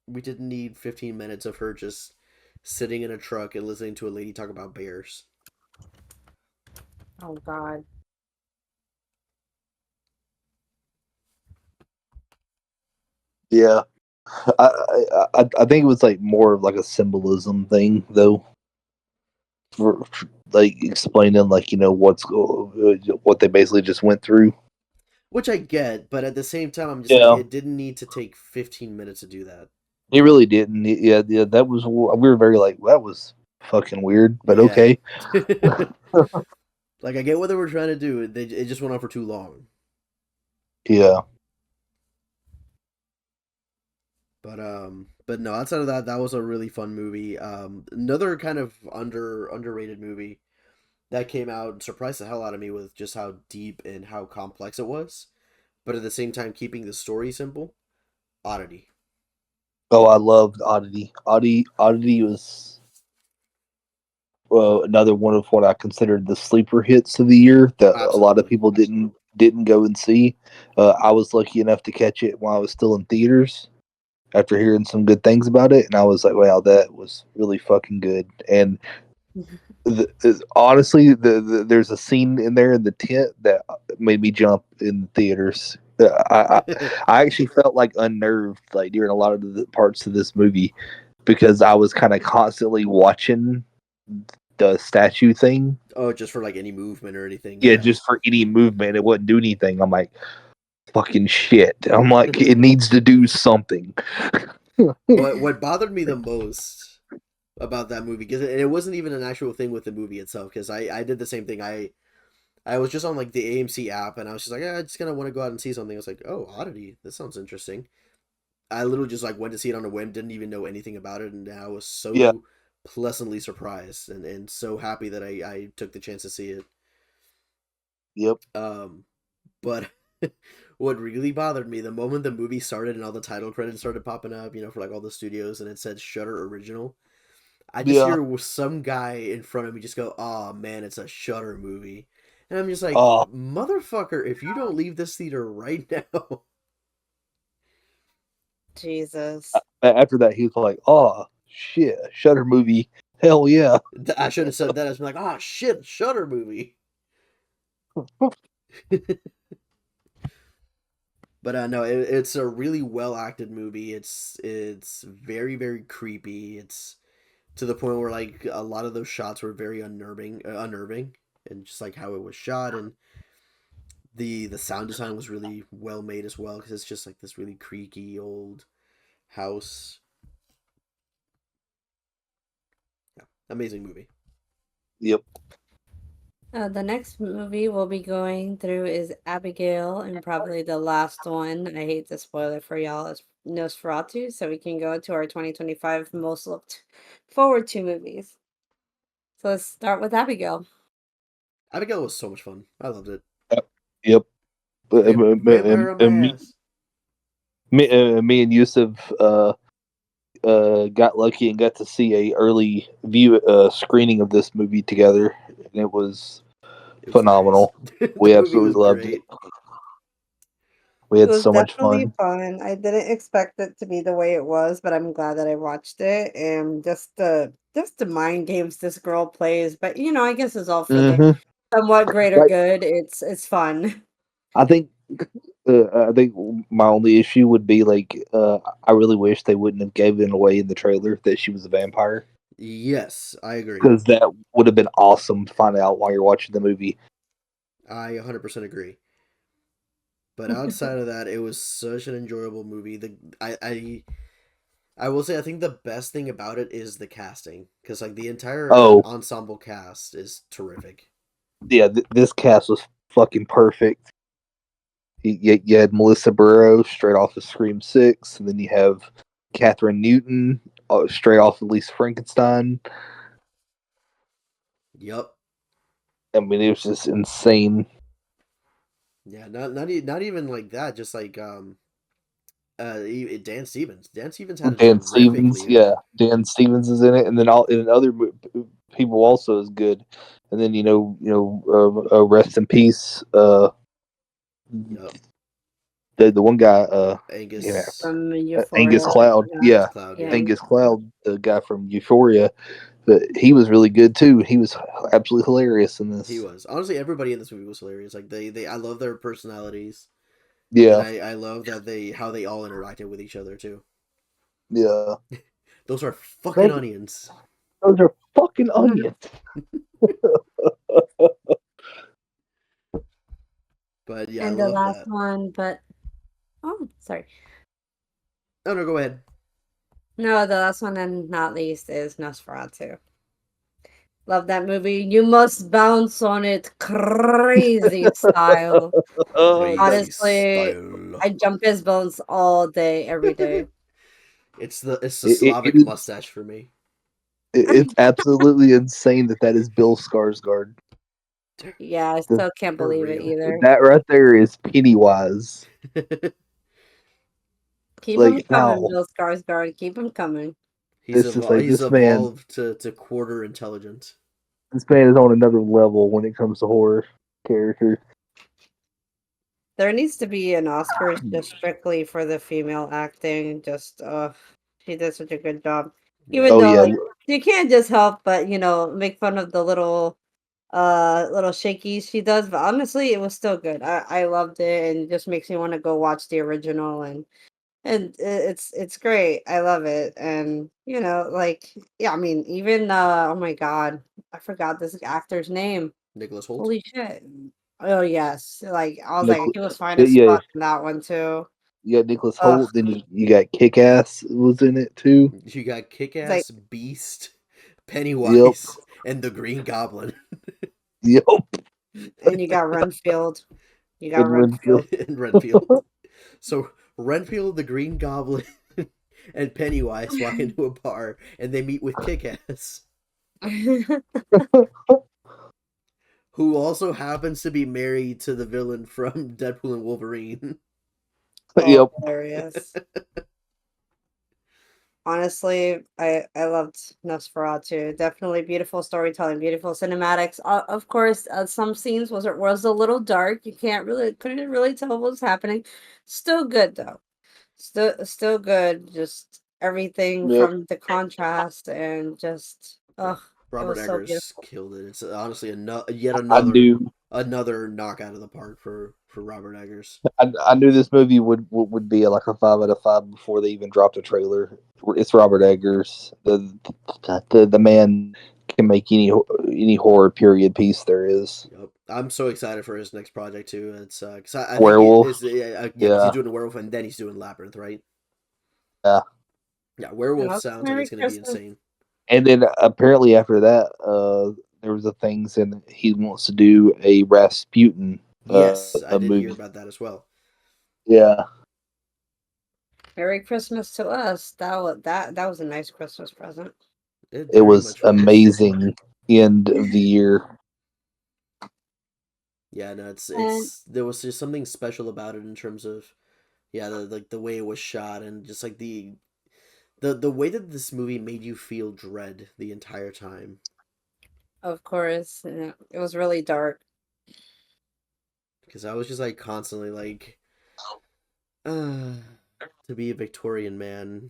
We didn't need 15 minutes of her just sitting in a truck and listening to a lady talk about bears. Oh God. Yeah, I think it was like more of like a symbolism thing though, for like explaining like what they basically just went through. Which I get, but at the same time, I'm just like, Yeah, it didn't need to take 15 minutes to do that. he really didn't. Yeah, that was we were very like that was fucking weird, but Yeah. okay. Like I get what they were trying to do. It just went on for too long. Yeah. But no, outside of that, that was a really fun movie. Another kind of underrated movie that came out and surprised the hell out of me with just how deep and how complex it was, but at the same time keeping the story simple. Oddity. Oh, I loved Oddity. Oddity was another one of what I considered the sleeper hits of the year that a lot of Absolutely. people didn't go and see. I was lucky enough to catch it while I was still in theaters after hearing some good things about it, and I was like, "Wow, that was really fucking good." And honestly, there's a scene in there in the tent that made me jump in the theaters. I actually felt like unnerved like during a lot of the parts of this movie because I was kind of constantly watching the statue thing. Oh, just for like any movement or anything. Yeah, Yeah. just for any movement, it wouldn't do anything. I'm like, fucking shit. I'm like, it needs to do something. What bothered me the most about that movie, because it wasn't even an actual thing with the movie itself, because I did the same thing. I was just on like the AMC app, and I was just like, I just gonna want to go out and see something. I was like, oh, Oddity, this sounds interesting. I literally just like went to see it on a whim, didn't even know anything about it, and I was Yeah. so pleasantly surprised and so happy that I took the chance to see it. Yep. Um, but what really bothered me the moment the movie started and all the title credits started popping up, for like all the studios, and it said Shutter Original. I just Yeah. hear some guy in front of me just go, "Oh man, it's a Shutter movie," and I'm just like, Oh, "Motherfucker! If you don't leave this theater right now." Jesus. after that, he was like, "Oh shit, Shutter movie, hell yeah." I should have said that. I was like, "Oh shit, Shutter movie." But no, it's a really well acted movie. It's very very creepy. It's to the point where like a lot of those shots were very unnerving, and just like how it was shot, and the sound design was really well made as well, because it's just like this really creaky old house. Yeah, amazing movie. Yep. The next movie we'll be going through is Abigail, and probably the last one. I hate to spoil it for y'all. Is Nosferatu, so we can go to our 2025 most looked forward to movies. So let's start with Abigail. Abigail was so much fun. I loved it. Yep. Vampire on my Me, ass. me and Yusuf got lucky and got to see a early view screening of this movie together, and it was It was hilarious. phenomenal. The We movie was absolutely loved it. great. We It had was so much definitely fun. fun. I didn't expect it to be the way it was, but I'm glad that I watched it. And just the mind games this girl plays, but I guess it's all for the Hmm. somewhat greater Like good. It's fun. I think, I think my only issue would be like, I really wish they wouldn't have given away in the trailer that she was a vampire Yes, I agree. because that would have been awesome to find out while you're watching the movie. I 100% agree. But outside of that, it was such an enjoyable movie. I will say I think the best thing about it is the casting, because like the entire Oh ensemble cast is terrific. yeah, this cast was fucking perfect. You had Melissa Burrow straight off of Scream Six, and then you have Catherine Newton straight off of Lisa Frankenstein. Yep. I mean, it was just insane. Yeah. Not even like that. Just like Dan Stevens. Dan Stevens had it Dan Stevens, terrifically in yeah, it. Dan Stevens is in it, and then all and other people also is good. And then rest in peace. Yep. The one guy, yeah, Angus From Angus Euphoria. Cloud, Yeah. yeah, Cloud. Yeah. Yep. Angus Cloud, the guy from Euphoria, but he was really good too. He was absolutely hilarious in He this. was. Honestly, everybody in this movie was hilarious. Like I love their personalities, and Yeah, I love that how they all interacted with each other too. yeah. Those are fucking Man, onions. those are fucking onions. But yeah, I And the love last that. one, but oh, sorry. Oh no, go ahead. No, the last one and not least is Nosferatu. Love that movie. You must bounce on it crazy style. Crazy Honestly, style. I jump his bones all day, every day. It's the It Slavic is mustache for me. it's absolutely insane that is Bill Skarsgård. Yeah, I The, still can't For believe it real. either. that right there is Pennywise. Keep him Like coming, how Bill Skarsgård. Keep him coming. it's just like He's evolved to quarter intelligent. this man is on another level when it comes to horror characters. There needs to be an Oscar just strictly for the female acting. Just, she did such a good job. Yeah. Even Oh though, yeah, like, you can't just help but, make fun of the little shakies she does. But honestly, it was still good. I loved it, and it just makes me want to go watch the original, and it's great. I love it. And, like, yeah, I mean, even, oh my God, I forgot this actor's name. Nicholas Holt. Holy shit. Oh, yes. Like, I was like, Nicholas, he was fine as yeah, fuck in that one too. you got Nicholas Ugh. Holt. Then you got Kick Ass was in it too. You got It's like, Kick-Ass, Beast, Yep, Pennywise, and the Green Goblin. yep. and you got Renfield. You got And Renfield. Renfield. In Renfield. So Renfield, the Green Goblin, and Pennywise walk into a bar and they meet with Kick-Ass, who also happens to be married to the villain from Deadpool and Wolverine. Oh, Yep. hilarious. Honestly, I loved Nosferatu. Definitely beautiful storytelling, beautiful cinematics. Of course, some scenes was a little dark. You couldn't really tell what was happening. Still good though. Still good. Just everything Yep. from the contrast and just Yeah. it Robert was so Eggers beautiful. killed it. It's honestly yet I knew another knockout of the park for Robert Eggers. I knew this movie would be like a 5 out of 5 before they even dropped a trailer. It's Robert Eggers. The man can make any horror period piece there is. Yep. I'm so excited for his next project too. It's because I think it Werewolf. is yeah, because he's Yeah. doing a werewolf and then he's doing Labyrinth, right? Yeah. Yeah, werewolf Well, sounds like Merry it's gonna be Christmas. insane. And then apparently after that, there was a thing saying that he wants to do a Rasputin Yes, I a did hear movie. about that as well. Yeah. Merry Christmas to us. That was a nice Christmas present. It It very was much was. amazing end of the year. Yeah, no, And it's there was just something special about it in terms of yeah, the way it was shot and just like the way that this movie made you feel dread the entire time. of course, it was really dark. Because I was just like constantly like, uh, to be a Victorian man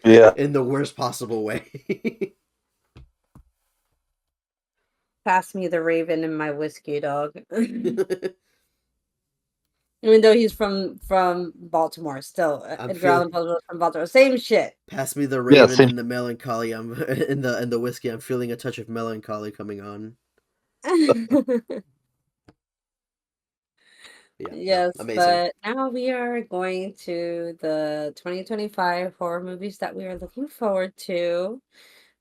Yeah. in the worst possible way. Pass me the Raven and my whiskey dog. Even though he's from Baltimore, still I'm Edgar feeling Allan Poe was from Baltimore. Same shit. pass me the Yeah. raven Same. and the melancholy. I'm in the whiskey. I'm feeling a touch of melancholy coming on. Yeah, no, Yes, amazing. but now we are going to the 2025 horror movies that we are looking forward to.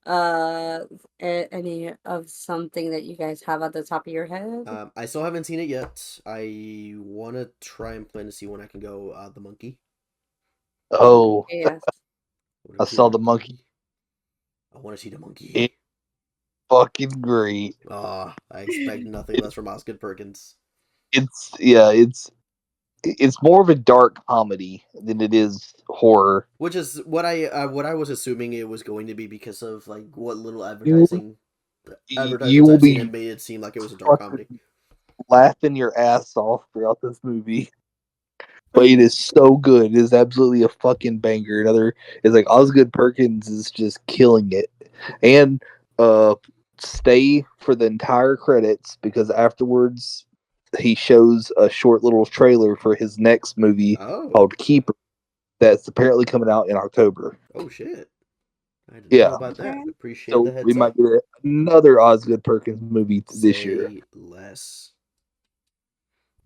Uh, any of something that you guys have at the top of your head? I still haven't seen it yet. I want to try and plan to see when I can go. The monkey. Oh, Yes. I I want to see the saw the monkey. monkey. I want to see the It's monkey. fucking great. Ah, I expect nothing less from Osgood Perkins. It's yeah. It's more of a dark comedy than it is horror. Which is what I was assuming it was going to be because of like what little You you advertisements will I've seen. It be made it seem like it was a dark comedy. fucking laughing your ass off throughout this movie. But it is so good. It is absolutely a fucking banger. Another is like Osgood Perkins is just killing it. And uh stay for the entire credits because afterwards he shows a short little trailer for his next movie Oh, called Keeper that's apparently coming out in October. oh shit! I did not know Yeah. about Okay. that. Appreciate the So we heads might up. get another Osgood Perkins movie this year. Say less.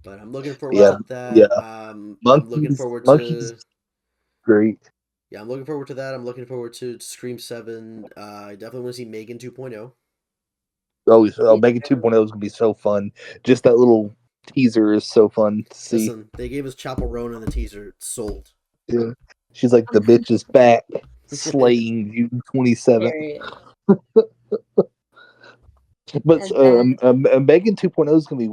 But I'm looking forward Yeah. to Yeah. that. I'm looking forward Monkeys to great. I'm looking forward to that. I'm looking forward to Scream 7. I definitely want to see Megan 2.0. Oh, Megan 2.0 is gonna be so fun. Just that little teaser is so fun to see. Listen, they gave us Chapel Roan in the teaser. It's sold. Yeah. She's like, the bitch is back, slaying June 27th. Period. But And then Megan 2.0 is gonna be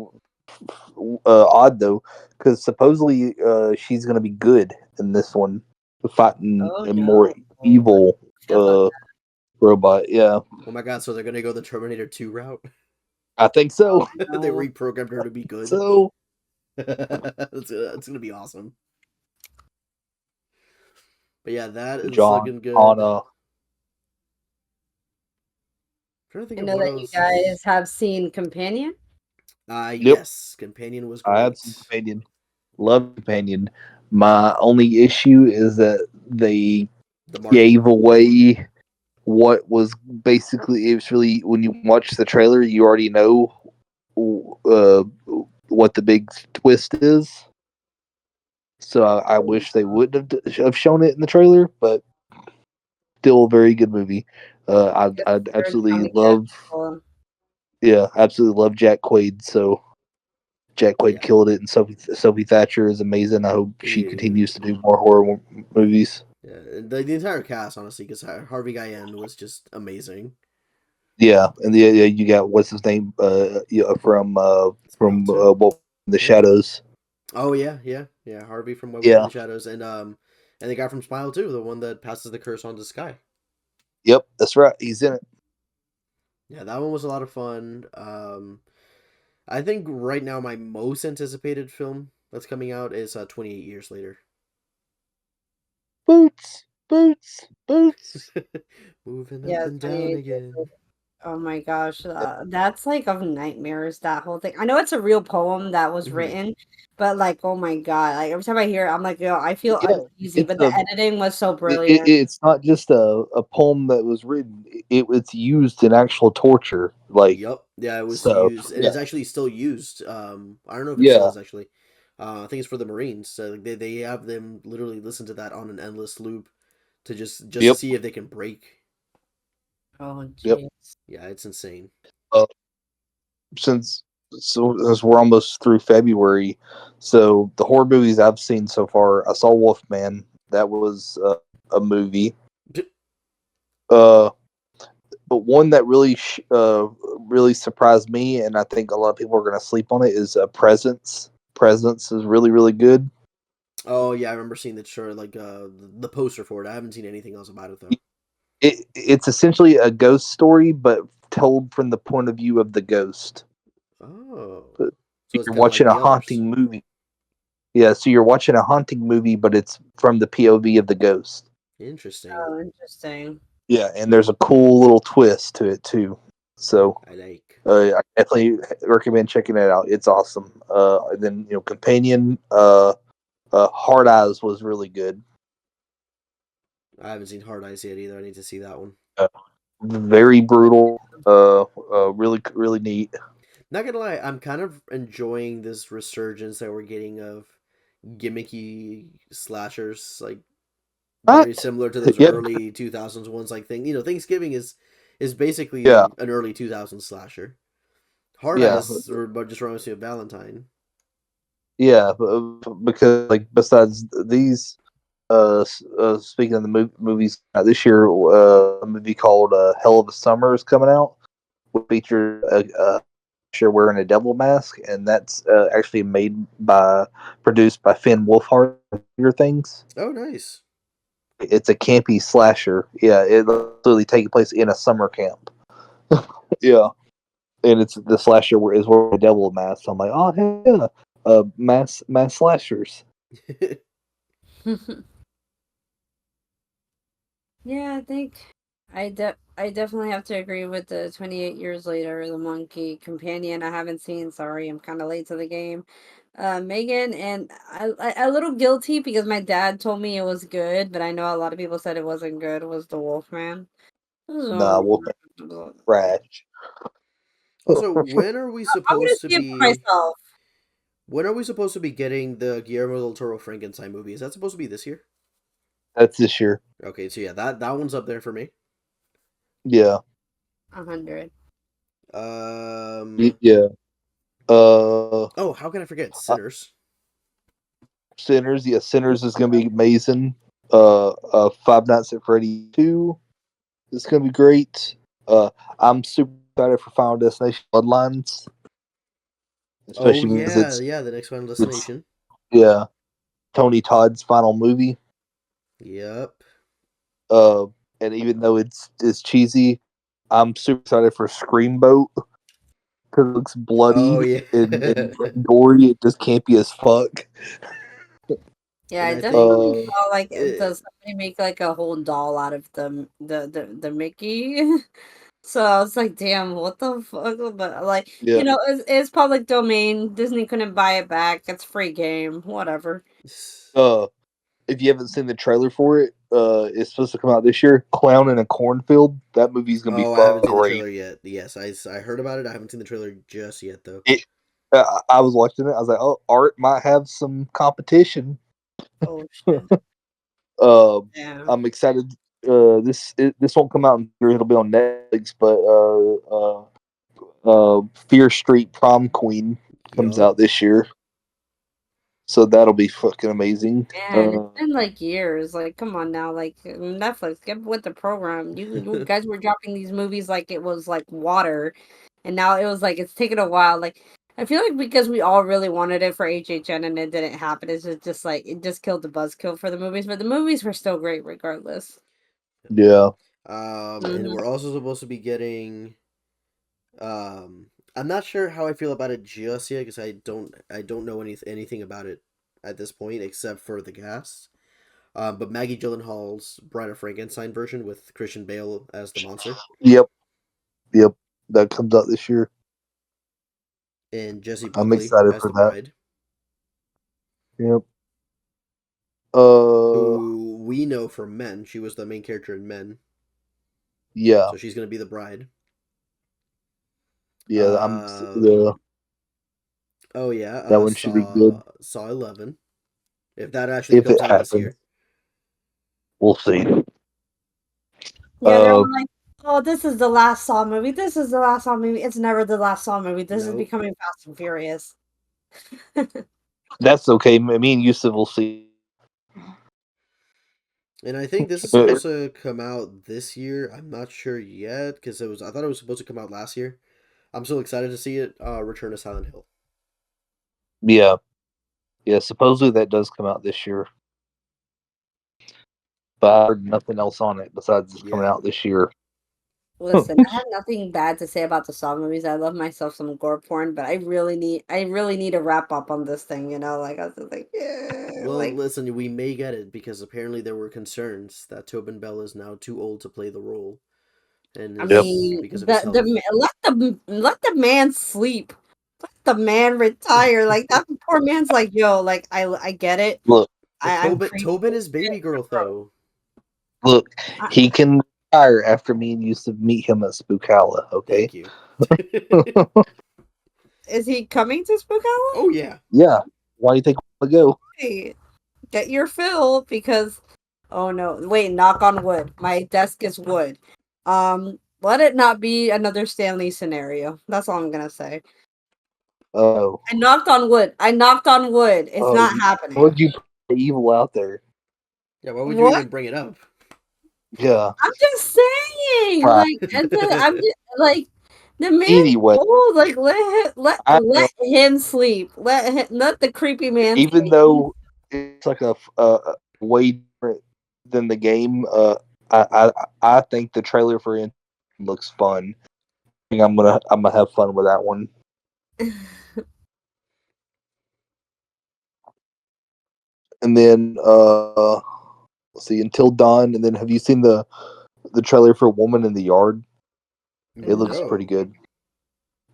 odd though, because supposedly she's gonna be good in this one, fighting oh a more no, evil feel about robot. Yeah, Oh my god, so they're gonna go the Terminator 2 route? I think so. that. They No. reprogrammed her to be good. So It's gonna be awesome. But yeah, that is John looking good. Connor. Trying to think I of know what that you else is. guys have seen Companion. Yep, Yes, Companion was I have great. some companion. Love companion. My only issue is that they The marketing. gave away what was basically, it was really, when you watch the trailer you already know uh, what the big twist is. So I Oh, wish they wouldn't have shown it in the trailer, but still a very good movie. yes, I'd they're absolutely coming love, out. yeah, absolutely love Jack Quaid. So Jack Quaid Yeah, killed it, and Sophie Thatcher is amazing. I hope she dude. continues to do more horror movies. Yeah, the entire cast, honestly, because Harvey Guillen was just amazing. Yeah, and yeah, you got what's his name? Yeah, Smile too. Wolf in the Yep. Shadows. Oh yeah. Harvey from Werewolf in Yeah, the Shadows, and the guy from Smile too, the one that passes the curse on to Sky. yep, that's right. He's in it. Yeah, that one was a lot of fun. I think right now my most anticipated film that's coming out is 28 Years Later. Boots, boots, boots. Moving up Yeah, and down 28 years again. old. Oh my gosh, that's like of nightmares, that whole thing. I know it's a real poem that was Hmm. written, but like, oh my God, like every time I hear it, I'm like, yo, I feel Yeah, uneasy, it's but the a editing was so brilliant. it's not just a poem that was written. It's used in actual torture. Like, Yep. Yeah, it was so, used, and yeah, it's actually still used. I don't know if it still yeah, is actually. I think it's for the Marines. So like, they have them literally listen to that on an endless loop to just to yep, see if they can break. Oh, yep. jeez. Yeah, it's insane. Uh, since since we're almost through February, so the horror movies I've seen so far, I saw Wolfman. That was a movie. Uh, but one that really surprised me, and I think a lot of people are going to sleep on it, is Presence. Presence is really good. Oh yeah, I remember seeing the shirt, like the poster for it. I haven't seen anything else about it though. It's essentially a ghost story, but told from the point of view of the ghost. Oh, So so it's you're kind of like watching a the others. haunting movie. Yeah, so you're watching a haunting movie, but it's from the POV of the ghost. Interesting. Oh, interesting. Yeah, and there's a cool little twist to it too. So I like. I definitely recommend checking it out. It's awesome. And then Companion, Hard Eyes was really good. I haven't seen Hard Eyes yet either. I need to see that one. Uh, Very brutal. Really neat. Not gonna lie, I'm kind of enjoying this resurgence that we're getting of gimmicky slashers, like very What? similar to those Yep. early 2000s ones. Like Thanksgiving is Yeah. basically an early 2000s slasher. Hard Yeah. Eyes just reminds me of Valentine. Yeah. Because like besides these, speaking of the movies this year, a movie called Hell of a Summer is coming out, which features a sure wearing a devil mask, and that's actually produced by Finn Wolfhard. Your things. Oh, nice. It's a campy slasher. Yeah, it literally taking place in a summer camp. Yeah, and it's the slasher where is wearing a devil mask. So I'm like, oh hell yeah, mass slashers. Yeah, I think I definitely have to agree with the 28 years later, the monkey companion I haven't seen. Sorry, I'm kind of late to the game. Megan, and a little guilty because my dad told me it was good, but I know a lot of people said it wasn't good. Was the Wolfman? Nah, So, Wolfman trash. Also, when are we I'm gonna supposed to see it for be? myself. When are we supposed to be getting the Guillermo del Toro Frankenstein movie? Is that supposed to be this year? That's this year. Okay, so yeah, that one's up there for me. Yeah, 100. Yeah. Oh, how can I forget Uh, Sinners? Sinners. Yeah, Sinners is gonna be amazing. Five Nights at Freddy 2 is gonna be great. I'm super excited for Final Destination Bloodlines, Oh especially because yeah, yeah, the next Final it's Destination. yeah Tony Todd's final movie. Yep. Uh, and even though it's cheesy, I'm super excited for Screamboat because it looks Oh bloody yeah. and gory. It just campy as fuck. Yeah, And I I think definitely Uh, saw like it, does somebody make like a whole doll out of the Mickey? So I was like, damn, what the fuck? But like, yeah. it's public domain. Disney couldn't buy it back. It's free game. Whatever. Uh, if you haven't seen the trailer for it, it's supposed to come out this year. Clown in a Cornfield. That movie's gonna be Oh, I haven't seen the great. trailer yet. Yes, I heard about it. I haven't seen the trailer just yet though. It. I was watching it. I was like, oh, Art might have some competition. Oh shit. Uh, Yeah. I'm excited. This won't come out in theaters. It'll be on Netflix. But Fear Street Prom Queen comes Yup. out this year, so that'll be fucking amazing. Man, it's been like years. Like, come on now. Like Netflix, get with the program. You guys were dropping these movies like it was like water, and now it was like it's taken a while. Like I feel like because we all really wanted it for HHN and it didn't happen, it's just like it just killed the buzzkill for the movies. But the movies were still great regardless. Yeah, And Hmm. we're also supposed to be getting. Um, I'm not sure how I feel about it just yet because I don't know anything about it at this point except for the cast. But Maggie Gyllenhaal's Bride of Frankenstein version with Christian Bale as the monster yep, yep. That comes out this year. and Jessie I'm Buckley excited as for the that. bride, Yep. Uh, who we know from Men. She was the main character in Men, yeah, so she's gonna be the bride. yeah. Um, oh yeah, That one should be good Saw 11. If that actually if it comes out this happens. year, We'll see. Yeah, they're Uh, all like, "Oh, this is the last Saw movie. This is the last Saw movie." It's never the last Saw movie. This is nope. becoming Fast and Furious. that's okay. Me and Yusuf will see. And I think this is Uh, supposed to come out this year. I'm not sure yet because I thought it was supposed to come out last year. I'm so excited to see it. Return to Silent Hill. yeah, yeah. Supposedly that does come out this year, but I heard nothing else on it besides it's coming Yeah. out this year. Listen, I have nothing bad to say about the Saw movies. I love myself some gore porn, but I really need a wrap up on this thing. Like I was just like, yeah, Well, like listen, we may get it because apparently there were concerns that Tobin Bell is now too old to play the role, and I Yep. is mean, because of his health. let the man sleep, let the man retire. Like that poor man's like, yo, like I get it. Look, But I'm Tobin preaching is baby girl though. look. I, He can retire after me and Yusuf meet him at Spookala. Okay. Thank you. is he coming to Spookala? Oh yeah. Yeah. Why do you think I go? Hey, get your fill because oh no, wait, knock on wood. My desk is wood. Let it not be another Stanley scenario. That's all I'm gonna say. Oh, I knocked on wood. I knocked on wood. It's oh, not happening. would you put evil out there? Yeah. Why would you What? even bring it up? Yeah. I'm just saying, Right. like, I'm just like the man's Anyway, old. Like, I know. let him sleep. Let the creepy man Even sleep. though it's like a way different than the game, I I think the trailer for it looks fun. I think I'm gonna have fun with that one. And then let's see, Until Dawn, and then have you seen the trailer for Woman in the Yard? It looks pretty No, good.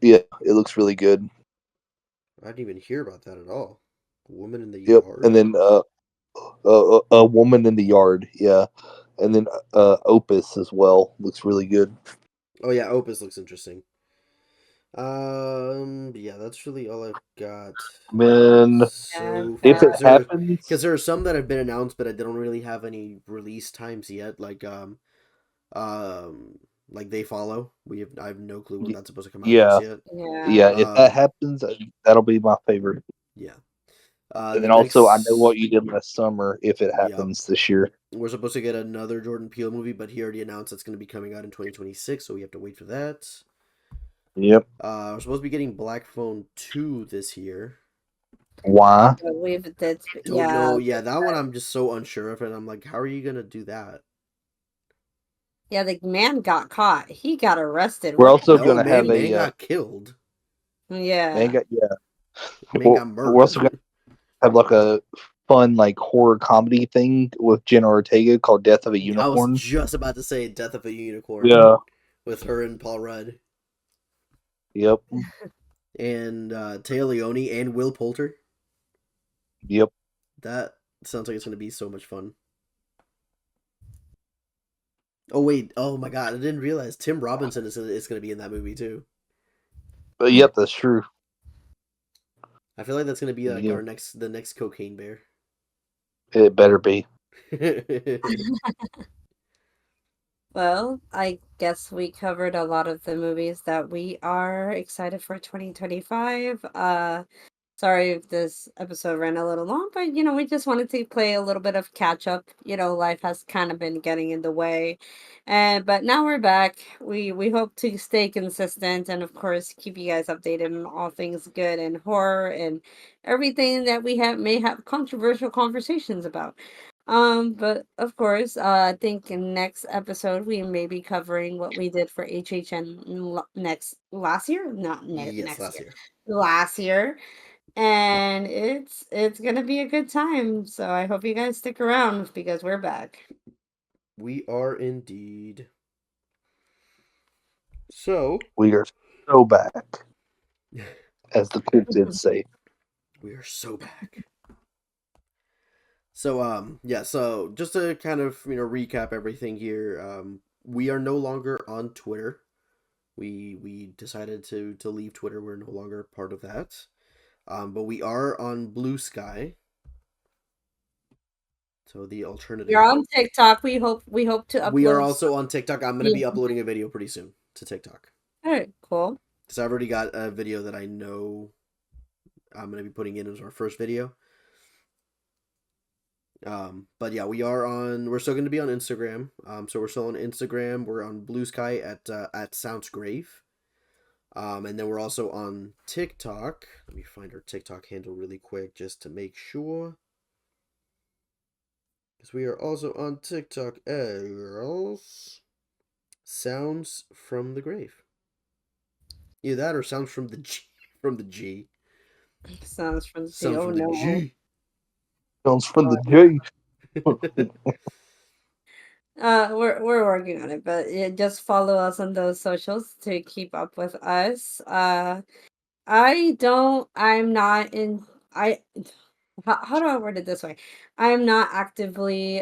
Yeah, it looks really good. I didn't even hear about that at all. Woman in the Yep. And Yard. then a Woman in the Yard, yeah. And then Opus as well looks really good. Oh yeah, Opus looks interesting. Yeah, that's really all I've got Man, And so if far. it Because happens, there are some that have been announced, but I don't really have any release times yet. Like like They Follow. I have no clue when Y- that's supposed to come out Yeah, just yet. yeah. Yeah. If that Um, happens, that'll be my favorite. yeah. And The then also, I Know next, What You Did Last Summer. If it yep, happens this year, we're supposed to get another Jordan Peele movie, but he already announced it's going to be coming out in 2026, so we have to wait for that. yep. We're supposed to be getting Black Phone 2 this year. Why? But we've did Don't yeah. know. Yeah, that one I'm just so unsure of, and I'm like, how are you gonna do that? Yeah, the man got caught. He got arrested. We're What also the No, gonna have man a got killed. man. Yeah. Yeah. Man got We're also gonna murdered. have like a fun like horror comedy thing with Jenna Ortega called Death of a I was Unicorn. just about to say Death of a Unicorn Yeah. with her and Paul Rudd Yep. and Taya Leone and Will Poulter. Yep. That sounds like it's gonna be so much fun. Oh wait, oh my god, I didn't realize Tim Robinson is gonna be in that movie too. But yep, that's true. I feel like that's gonna be like Yeah. the next Cocaine Bear. It better be. Well, I guess we covered a lot of the movies that we are excited for 2025. Sorry if this episode ran a little long, but we just wanted to play a little bit of catch up. Life has kind of been getting in the way. And but now we're back. We hope to stay consistent and of course keep you guys updated on all things good and horror and everything that we have may have controversial conversations about. But of course, I think in next episode we may be covering what we did for HHN next last year, not Yes, next last year, year. last year, and it's gonna be a good time. So I hope you guys stick around because we're back. We are indeed. So We are so back, as the cool kids say. we are so back. So yeah, so just to kind of, recap everything here, we are no longer on Twitter. We decided to leave Twitter. We're no longer part of that. But we are on Blue Sky. So the You're alternative. on TikTok. We hope to We are upload also some. on TikTok. I'm gonna Yeah. be uploading a video pretty soon to TikTok. All right, cool. Because I've already got a video that I know I'm gonna be putting in as our first video. But yeah, we're still gonna be on Instagram. So we're still on Instagram. We're on Blue Sky at Sounds Grave. And then we're also on TikTok. Let me find our TikTok handle really quick just to make sure. Because we are also on TikTok as Sounds from the Grave. Either that or Sounds from the G. From the G. Sounds from the G. Sounds Oh from the no. G. Comes from the J. We're working on it, but yeah, just follow us on those socials to keep up with us. I'm not in. I how do I word it this way? I'm not actively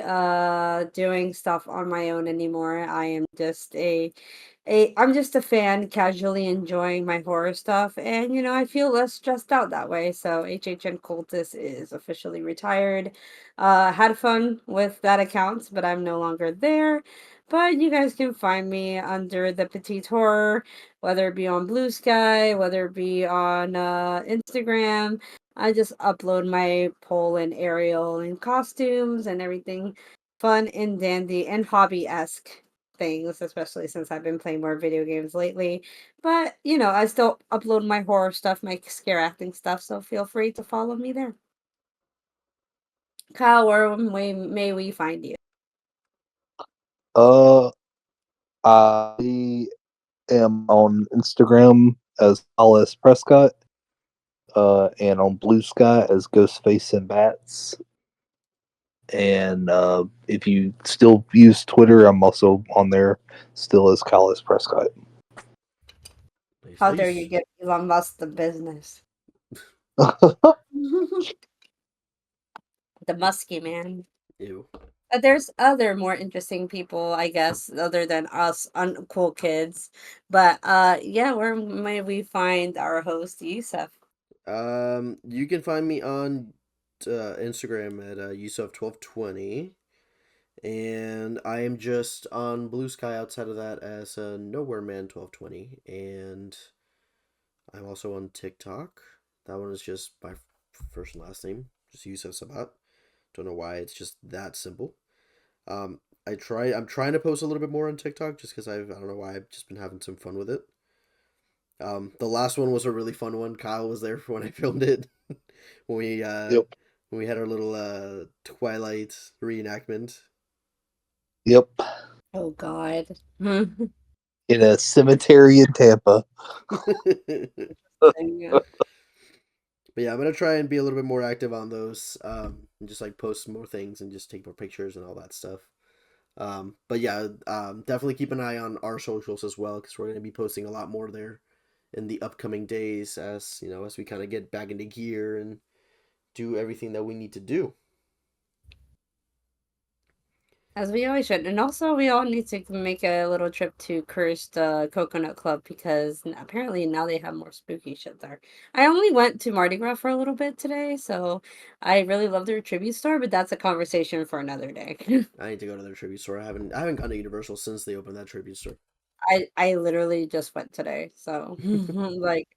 doing stuff on my own anymore. I am just I'm just a fan casually enjoying my horror stuff and I feel less stressed out that way. So HHN Cultist is officially retired. Had fun with that account, but I'm no longer there. But you guys can find me under the Petite Horror, whether it be on Blue Sky, whether it be on Instagram. I just upload my Pole and Ariel and costumes and everything fun and dandy and hobby esque things, especially since I've been playing more video games lately. But I still upload my horror stuff, my scare acting stuff, so feel free to follow me there. Kyle, where may we find you? Uh, I am on Instagram as Alice Prescott, and on Blue Sky as Ghostface and Bats. And if you still use Twitter, I'm also on there still as Collis Prescott. Nice, How dare you nice. give Elon Musk the business? The Muskie man. Ew. There's other more interesting people, I guess, other than us uncool kids. But yeah, where may we find our host, Yusuf? You can find me on Instagram at Yusuf1220. And I am just on Blue Sky outside of that as a Nowhere Man 1220, and I'm also on TikTok. That one is just my first and last name, just Yusuf Sabat. Don't know why, it's just that simple. Um, I'm trying to post a little bit more on TikTok just because I don't know why I've just been having some fun with it. The last one was a really fun one. Kyle was there for when I filmed it. when we uh Yep. when we had our little Twilight reenactment. Yep. Oh God. In a cemetery in Tampa. Yeah. But yeah, I'm gonna try and be a little bit more active on those, and just like post more things and just take more pictures and all that stuff. But yeah, definitely keep an eye on our socials as well because we're gonna be posting a lot more there in the upcoming days as as we kind of get back into gear and do everything that we need to do. As we always should. And also, we all need to make a little trip to Cursed Coconut Club because apparently now they have more spooky shit there. I only went to Mardi Gras for a little bit today, so I really love their tribute store, but that's a conversation for another day. I need to go to their tribute store. I haven't gone to Universal since they opened that tribute store. I literally just went today, so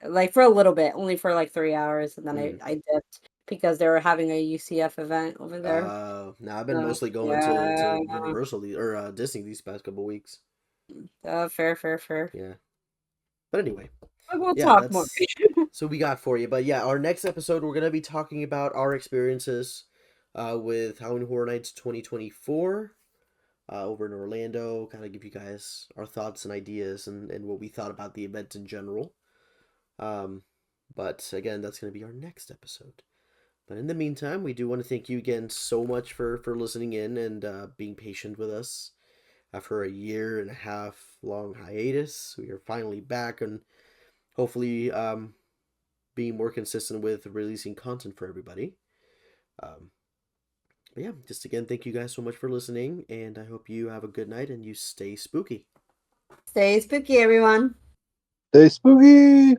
like for a little bit, only for like 3 hours, and then Mm. I dipped because they were having a UCF event over there. Now I've been So mostly going yeah, to Universal or Disney these past couple weeks. fair. Yeah, but anyway, But we'll yeah, talk more. that's what we got for you. But yeah, our next episode we're gonna be talking about our experiences with Halloween Horror Nights 2024 over in Orlando. Kind of give you guys our thoughts and ideas and what we thought about the event in general. Um, but again, that's gonna be our next episode. But in the meantime, we do want to thank you again so much for listening in and being patient with us. After a year and a half long hiatus, we are finally back and hopefully being more consistent with releasing content for everybody. Um, but yeah, just again, thank you guys so much for listening, and I hope you have a good night and you stay spooky. Stay spooky, everyone. Stay spooky.